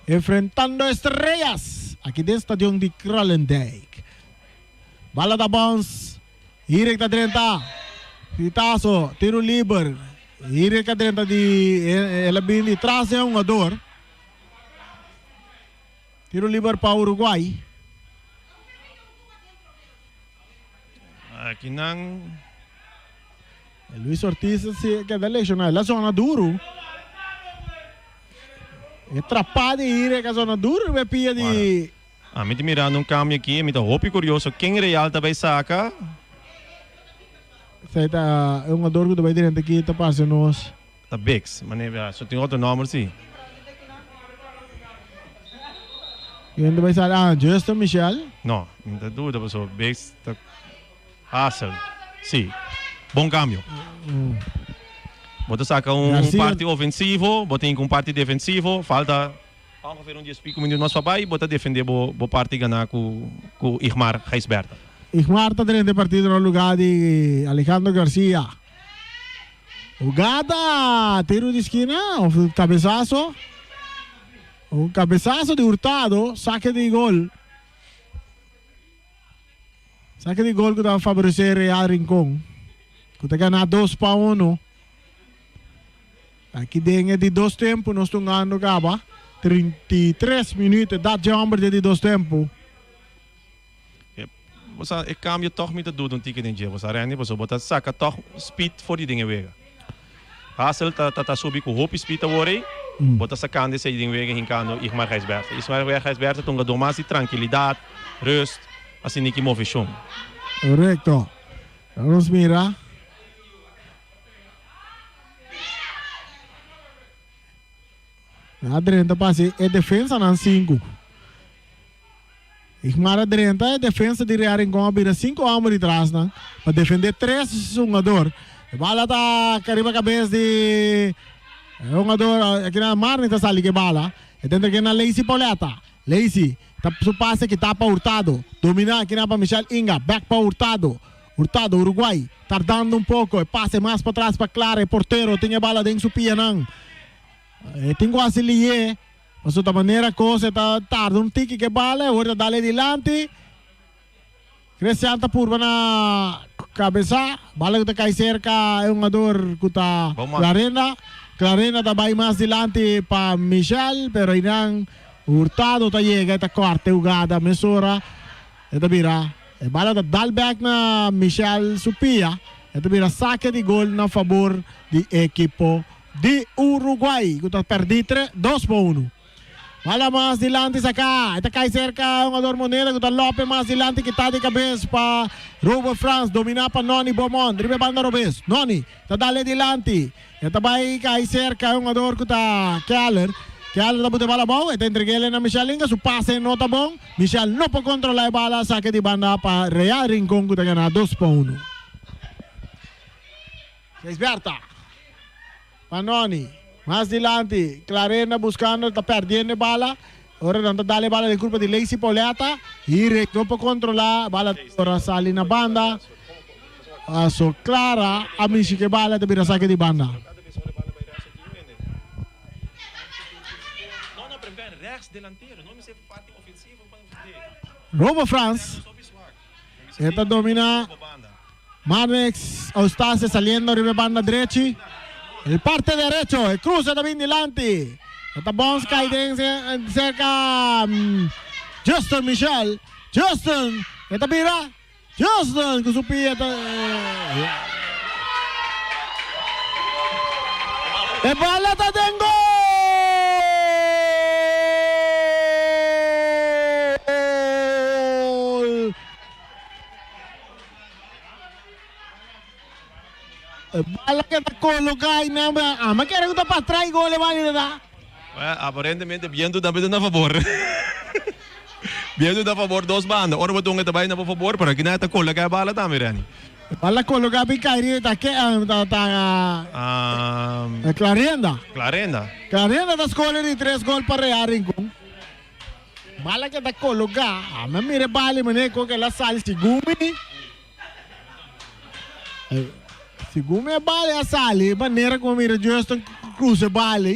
A: enfrentando Estrellas, aqui dentro do estadião de Kralendijk. Bala da bounce, Irek da 30, Fitaço, tiro livre, Irek da 30 de ela vem de trás é um jogador. Tiro livre para Uruguai.
B: Aqui não.
A: Luiz Ortiz se quer lesionar. La zona duro. É atrapado de ir a zona duro. Vai pia de.
B: A mim mirando caminho aqui, me dá roupa curioso. Quem real também saca?
A: Sai tá é um jogador que vai dentro aqui tá passando nós.
B: Tá Bex, mas só tem outro nome sim.
A: E ainda vai sair Justin Michel?
B: Não, não tem dúvida, pessoal. Bex tá Hassel. Sim. Bom câmbio. Bota saca parte ofensivo, bota em parte defensivo, falta vamos ver 5 minutos nosso papai, bota defender bo parte ganhar com Irmar Reisberta.
A: Irmar está dentro do partido no lugar de Alejandro Garcia. Jogada, tiro de esquina, cabeçaço. Um cabeçaço de Hurtado, saque de gol. Saque de gol que vai favorecer Real Rincón. Que está ganhando 2-1. Aqui dentro de 2 tempos, nós estamos ganhando acaba. 33 minutos, dá de homem de 2 tempos.
B: Você cambia toch met het doen ticket in je. Você rennen, você bota saca toch speed voor die dingen wegen. Hassel tá subi com hoop speed a worry. Bota sacando esse ding wegen hincando Irmar Reisberta. Irmar Reisberta tem um mais de tranquilidade, rust, assim nem que move chão.
A: Correto. Vamos mirar. A 30 passe é defesa na 5. Irmar a 30 é defesa de Real Rincón, vira 5 homens de trás, né? Para defender 3 jogadores. A bala tá cariba a cabeça de um jogador aqui na Marne tá sali que bala. É dentro aqui na Leisi Poleta. Leisi, tá su passe que tá para Hurtado. Dominar aqui na para Michel Inga, back para Hurtado. Hurtado, Uruguai, tardando pouco, passe mais para trás para Clara, porteiro, tem a bala dentro do pia não. Tem quase lié. Mas outra maneira, cosa tarda um tique que bala, agora dá adiante. Crescenta por na cabeça, bala que cai cerca, é um jogador que está Clarena também mais adiante para Michel, pero ainda Hurtado tá chega, tá corta, jogada, mesura, eta vira, bala da Dalback na Michel Supia, eta vira saque de gol na favor de equipo de Uruguai, que tá perdido 2-1. Bala mais adiante saca, eta cai cerca, um jogador Moneda, que tá Lopes mais adiante, que tá de cabeça para Robert France, dominar para Noni Beaumont, drible banda Robes, Noni, tá dale adiante, eta vai cai cerca, um jogador que tá Keller tá botando bala bom, eta entregue ele na Michel Inga, su passe não tá bom, Michel não pode controlar a bala, saque de banda para Real Rincón, que tá ganhando 2-1. Esperta, Panoni. Mais adiante, Clarena buscando, está perdendo a bala. Agora não está dando a bala de culpa de Lacey Pauleta. E não pode controlar a bala. Agora sai na banda. So Clara, a Michi que bala, te vira saque de banda. Robo France. Esta domina. Marnex, Eustace saliendo, arriba banda derecha. El parte derecho, el cruce también delante. Esta bounce cae cerca Justin Michel. Justin, esta mira. Justin con su pie. El bala está en gol. Bala que está colocada y nada. Me quiere que está para atrás y gol le vale, ¿verdad?
B: Aparentemente, viendo también a favor. Viendo a favor dos bandas. Ahora voy a estar a favor, pero aquí nada está colocada bala también, Rani.
A: Bala colocada y caería está Clarenda.
B: Clarenda
A: está escolando y 3 goles para Real Rincón. Bala que está colocada. Me mire bala y me neco que la sal si gumi. Se Gumi é bala, a sali, maneira como mira Justin Cruz é bala.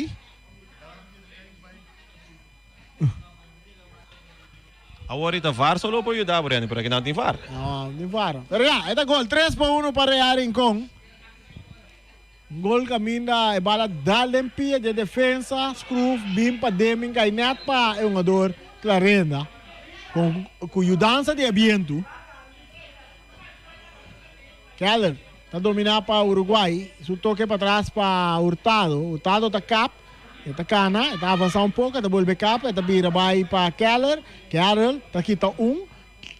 B: Agora está VAR só para ajudar, Brian, porque aqui não tem VAR.
A: Não, tem VAR. Pero já, este gol 3-1 para Real Rincón. Gol caminha é bala dall'empia de defesa, Scroof, bim para Deming, cai net para o jogador Clarenda. Com ajudança de viento. Keller. Está dominado para Uruguai, su toque para trás para Hurtado. Hurtado está cap, está cana, está avançando pouco, está volve cap, está vira vai para Keller. Keller está quita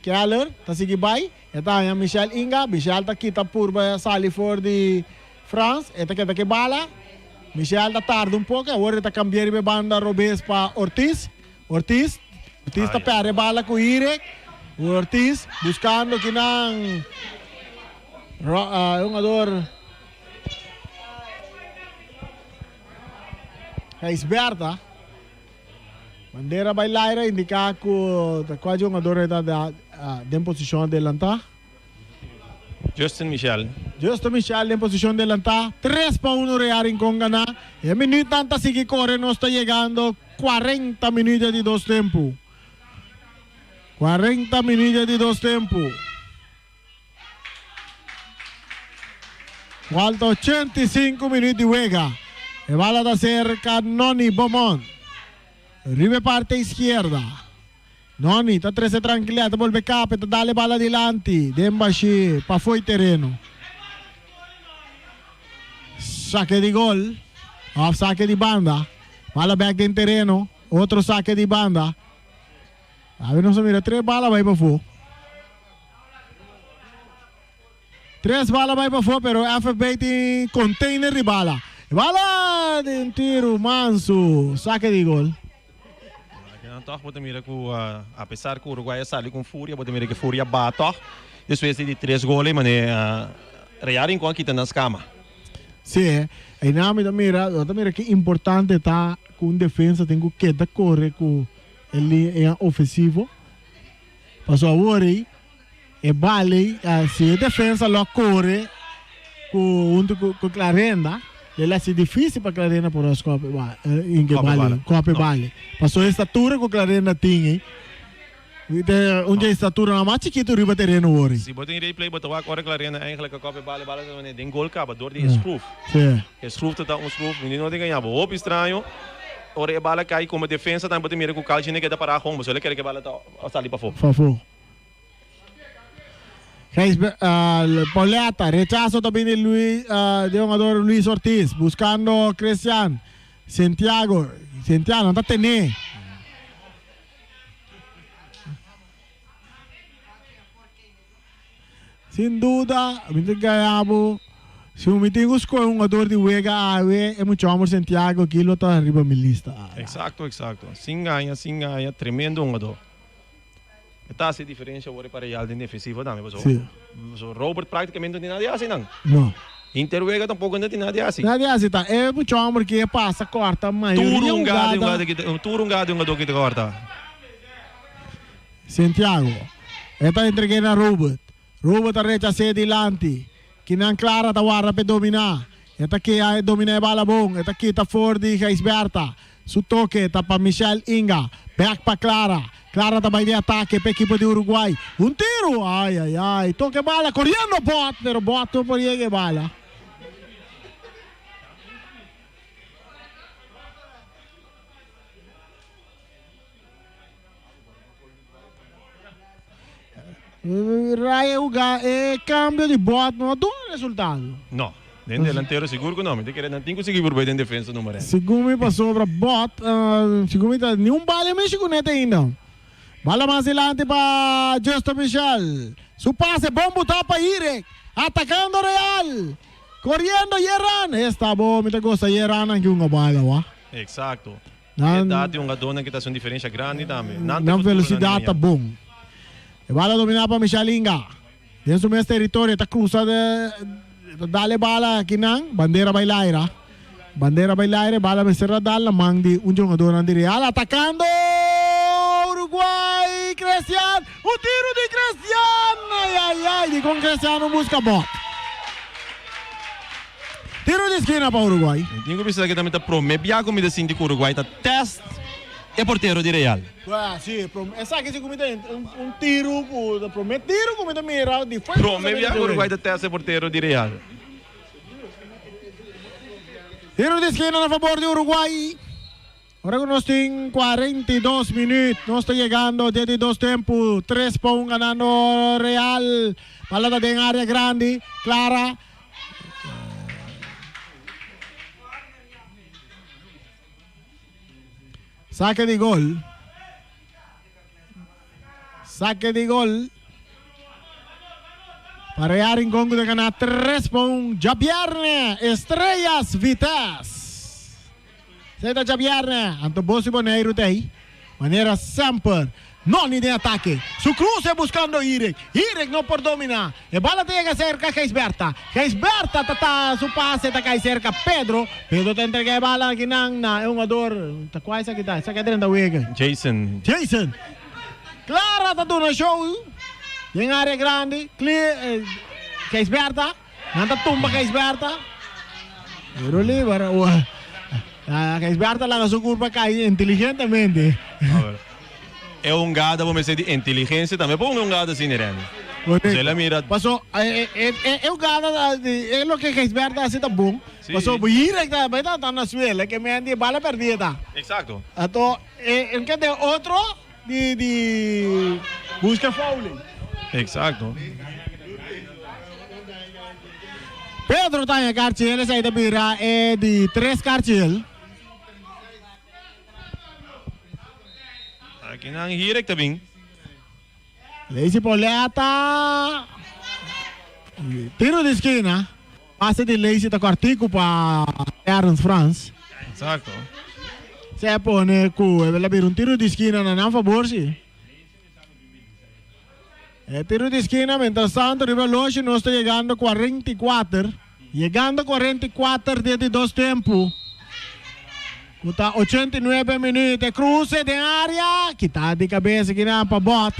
A: Keller está seguir vai, está em Michel Inga, Michel está quita por sair fora de France, está que bala. Michel está tarde pouco, agora está cambiando de banda Robes para Ortiz. Ortiz está perde bala com Irek. Ortiz buscando que não um jogador é esperta. Bandeira bailaira indica que quase um jogador está em posição de lançar.
B: Justin Michel
A: em posição de lançar. 3-1 Real Rincón gana. E a minuto tanta sigue correndo, não está chegando 40 minutos de 2 tempos. 40 minutos de 2 tempos. Falta 85 minutos de juega. E bala da cerca Noni Beaumont. Ribe parte izquierda. Noni está 13 tranquilidade, volve cap, está dale bala adiante. Dembashi para foi terreno. Saque de gol. Off saque de banda. Bala back em terreno. Outro saque de banda. A ver, não se mira, 3 balas vai para fora. 3 balas vai para fora, pero FFB tem container de bala. Bala de um tiro manso. Saque de gol.
B: Toch pode mirar que apesar que o Uruguai saiu com fúria, pode mirar que fúria bate. Depois de 3 goles, mas Real Rincón aqui está nas camas.
A: Sim, e na mira que importante está com defesa, tem que correr com ele é ofensivo. Passou agora e vale se defesa lo corre com Clarenda, le hace difícil para Clarena por los copy bale. Pasó estatura con Clarena tingi. Onde estatura na mais chiquito riba terreno hoor.
B: Si botin replay boten wa correct Clarena eigenlijk een kopje balen wanneer den goal kaba door die schroef.
A: Sim.
B: Schroef tot een schroef, niet dingen ja, op estranho. Ora e bala cai como defesa também botin mira com calcine que dá para arrombo, só ele quer que bala tá ali para fora.
A: Favor. Poleta, rechazo también de jugador Luis Ortiz, buscando Cristian, Santiago, no está tené. Sin duda, si un meeting con un jugador de Vega es mucho amor Santiago, que lo está arriba en mi lista.
B: Exacto. Sin ganha, tremendo jugador. Está a diferença agora para Real defensivo também, so Robert praticamente não tem nada assim não.
A: Não.
B: Interwega tampouco não tem nada assim.
A: Nada assim tá. É muito amor que passa corta, mas
B: Turungado que te corta.
A: Santiago. Está entregando a Robert. Robert a recha delante. Que não clara tá warra para dominar. Está aqui a dominar a bola bom. Está aqui tá Ford e Geisberta. Su toque tá para Michel Inga. Back para Clara. Clara também de ataque para a equipe de Uruguai. Um tiro! Ai. Toque bala, correndo bot, pero bot não podia que bala. Cambio de bot não dá resultado.
B: Não. Den delantero seguro que não, mas tem que conseguir por bem em defesa número 1.
A: Segundo passou para bot, segundo nenhum bala mexe com neta ainda. Bala mais adelante para Justo Michel. Su pase, bom botar para Irek. Atacando Real. Correndo Yeran. Está bom, me gosta Yeran aqui uma bala, ó.
B: Exato. Dá-te dona que está com diferença grande também.
A: Não velocidade tá bom. E bala dominar para Michelinga. Dentro do meu território, está cruzada. Dale bala aqui não. Bandeira bailaira. Bala me serra dala. Mang di um jogador de Real. Atacando. Uruguai, Cristiano, o tiro de Cristiano, ai, com Cristiano busca bot. Tiro de esquina para Uruguai.
B: Tenho visto que também está promete comida assim de Uruguai, está teste é porteiro de Real.
A: Sim, essa aqui se comida um tiro, promete tiro comida mira de frente.
B: Promete Uruguai está teste é porteiro de Real.
A: Tiro de esquina a favor de Uruguai. Ahora nos tienen 42 minutos, no está llegando, 12 tiempos, 3 para 1 ganando Real, balada en área grande, Clara. Saque de gol. Para Real en Congo de ganar 3 para 1, ya viernes, Estrellas Vitas. Senta já viernes, Anto Voz di Bonaire tem. Maneira sempre. Não de ataque. Su cruz é buscando Irek. Irek não por dominar. E bola chega cerca Geisberta. Geisberta tá su passe tá cai cerca Pedro. Pedro tá entrega a bola aqui na é um jogador. Tá quase aqui tá. Essa aqui dentro da wega.
B: Jason.
A: Clara tá dando show. Em área grande. Clear. Geisberta. Nanta tumba Geisberta. Pero libera. Geisberta lá na sua curva cai inteligentemente.
B: É gada, vamos dizer, de inteligência também. Põe gada assim, né? Você lá mira.
A: Passou, é gada, é o que Geisberta assim tá bom. Passou, ir que tá na suela, que me andi bala perdida.
B: Exato.
A: Então, que tem outro de busca foul.
B: Exato.
A: Pedro tá em cartel, essa aí da bira é de 3 cartel.
B: Aqui na Hirek também.
A: Lazy Poleta. Tiro de esquina. Passe de Lazy da Cortico para Aaron France.
B: Exato.
A: Se pone com um tiro de esquina na favor, sim. Tiro de esquina, mientras tanto, arriba longe, no está llegando 44. Llegando 44 desde 2 tiempos. Está 89 minutos. Cruce de área. Quita de cabeça aqui na para bot.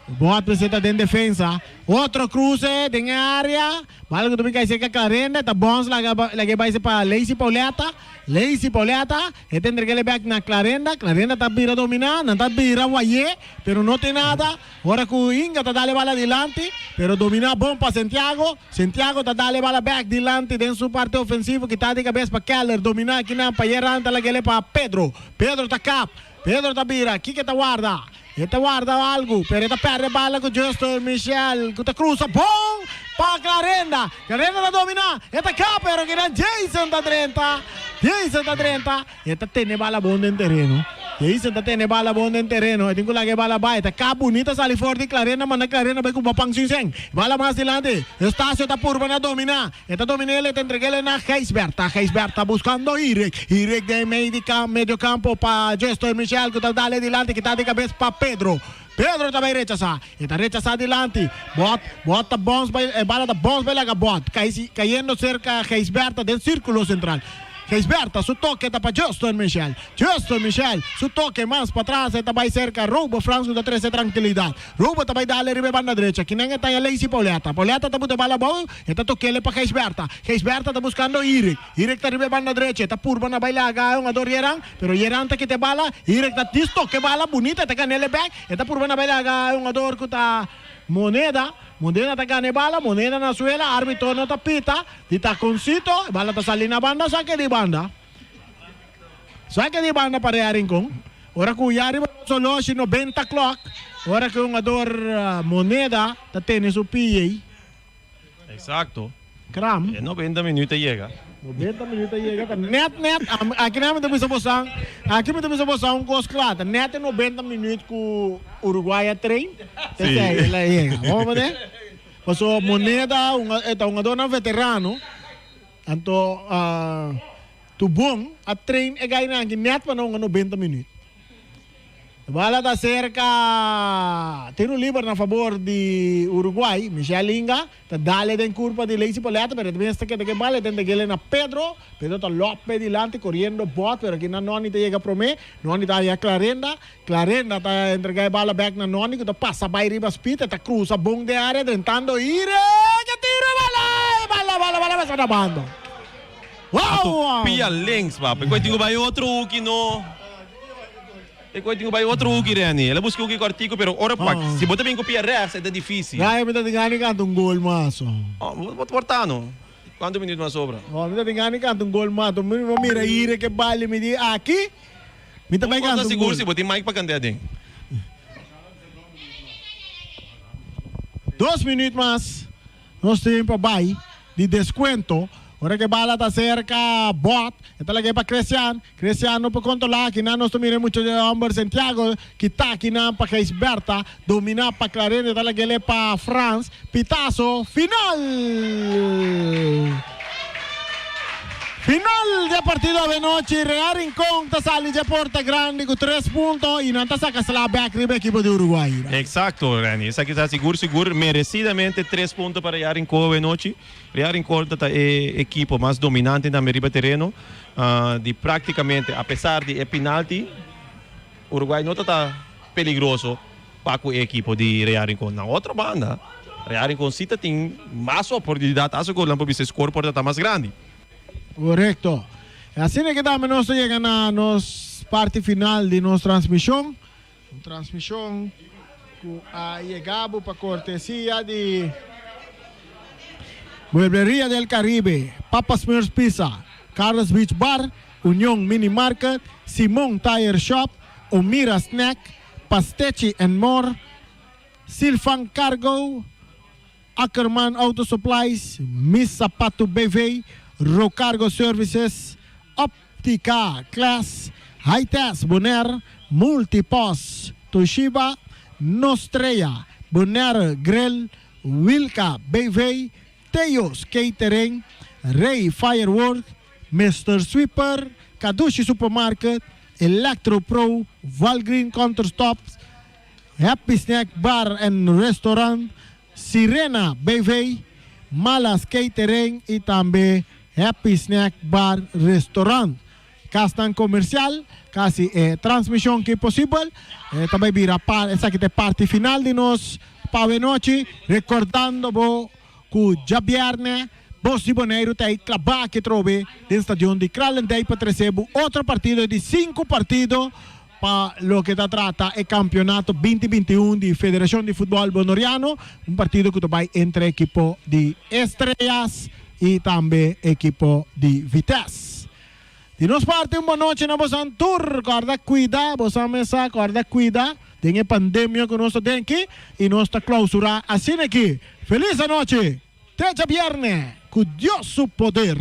A: Bot presenta em defesa. Outro cruce em área. Bala que tu fica cerca Clarenda. Tá bom, lagi vai ser para Lacy Pauleta. Lacy Pauleta. Este entrega back na Clarenda. Clarenda tá vira dominar. Não tá vira Waye. Pero não tem nada. Ora que o Inga tá dale bala adiante. Pero domina bom para Santiago. Santiago tá dale bala back adiante dentro sua parte ofensiva. Que tá de cabeça para Keller. Dominar aqui na Payera. Tá lagi para Pedro. Pedro tá cap. Pedro tá vira. Aqui que tá guarda. Esta guarda algo, pero esta perde bala con Justo Michel, que te cruza, bom, para Clarenda, Clarenda la domina, esta cá, pero que era Jason da 30, esta tiene bala bonda en terreno, Jason ta tiene bala bonda en terreno, esta la que bala va, esta cá bonita sale fuerte Clarenda, manda Clarenda, ve como pang sin bala más adelante, Estacio está purba na domina, esta domina le te entreguele na Geisberta buscando Irek de medio campo para Justo Michel, que te dale adelante, que está de cabeza para Pedro também rechaça. Está rechaçado adelante. Bota bons, bala da bons, vai lá bot. Caindo cerca Geisberta del círculo central. Geisberta, su toque está para Justin Michel, su toque mais para trás, está vai cerca Roubo Franco da 13 tranquilidade. Roubo está vai dar riba banda direita, que nem está a Lacy Pauleta. Pauleta está botando bala bom, está toquele para Geisberta. Geisberta está buscando Irek está riba banda direita, está purba na baila um ador Yeran, pero Yeran está que te bala, Irek está disto que bala bonita, está canele back, está purba na baila um ador que está Moneda tá ganhando bala, Moneda na suela, árbitro não tá pita, tá concito, bala tá salindo na banda, saque de banda para Yarincon. Ora que o Yari solo si 90 clock, ora que um ador Moneda tá tendo su PA.
B: Exacto.
A: Cram.
B: En 90 minutos llega.
A: 90 minutos chega, net, aqui não temos a posição, um cosclata, net 90 minutos com o Uruguai a trem, ela chega, vamos ver? Passou Moneda, um dona veterano, então, tu bom, a trem é ganhar aqui net para não 90 minutos. Bala da cerca, tiro livre na favor de Uruguai, Michel Inga, tá dale den curva de Lacy Pauleta, pero também está que bala, tem que na Pedro tá López delante, correndo bot, pero aqui na Noni te chega promé, Noni tá aí a Clarenda tá entregar bala back na Noni, que tá passa by riba speed, tá cruza bom de área, tentando ir, que tiro bala, vai na banda. Uau!
B: Pia links, papi, kung tingo ba yung outro uki no? Tenho vai outro uki Reni. Ela busca uki cortico, pero ora pak. Se bota bem com pia rex, é difícil.
A: Gaya me tá tingani canto um gol mas.
B: Vou portano. Quanto minuto mais sobra?
A: Me tá tingani canto um gol mas. Mira ire que vale me di aqui. Me também canto um gol.
B: Seguro se bota mic para cantar ding.
A: 2 minutos mais. Nós temos para vai de desconto. Ora que bala está cerca, bot, está lagi para Cristiano para controlar, que não nos tomire muito de homem Santiago, que está aqui na para Geisberta, dominar para Clarenda, está lagi para France, pitazo, final del partido de noche, Real Rincón está saliendo de Porta Grande con 3 puntos y no está sacando la back del equipo de Uruguay.
B: Exacto, Rani. Essa aqui está seguro, merecidamente 3 puntos para Real Rincón de noche. Real Rincón está equipo mais dominante na riba terreno, de praticamente, apesar de penalti, Uruguai não está peligroso para o equipo de Real Rincón. Na outra banda, Real Rincón tem mais oportunidade, acho que o lampo se score por estar mais grande.
A: Correcto. Así que estamos llegando a nuestra parte final de nuestra transmisión. Transmisión que ha llegado para cortesía de Mueblería del Caribe, Papa Smears Pizza, Carlos Beach Bar, Unión Mini Market, Simón Tire Shop, Omira Snack, Pastechi and More, Silfan Cargo, Ackerman Auto Supplies, Miss Zapato BV, Rocargo Services, Optica Class, High-Test Bonaire, Multipos, Toshiba, Nostreya, Bonaire Grill, Wilka BV, Teos Catering, Ray Firework, Mr. Sweeper, Kadushi Supermarket, Electro Pro, Valgreen Countertops, Happy Snack Bar and Restaurant, Sirena BV, Malas Catering y también Happy Snack Bar Restaurant. castan comercial, casi transmisión que posible. Também vira essa que é parte final de nós Pave Noche, recordando que já viernes Voz di Bonaire tem clavar que trove no estádio de Kralendijk para receber outro partido de 5 partidos para lo que trata el campeonato 2021 de Federación de Fútbol Bonoriano, un partido que vai entre equipo de Estrellas y también equipo de Vitesse. De nos parte uma noite na Bosan Tour, guarda cuida, Bosan Mesa, guarda cuida, tem a pandemia que nós temos aqui e nós está clausura assim aqui. Feliz noite, até viernes, com Deus o poder.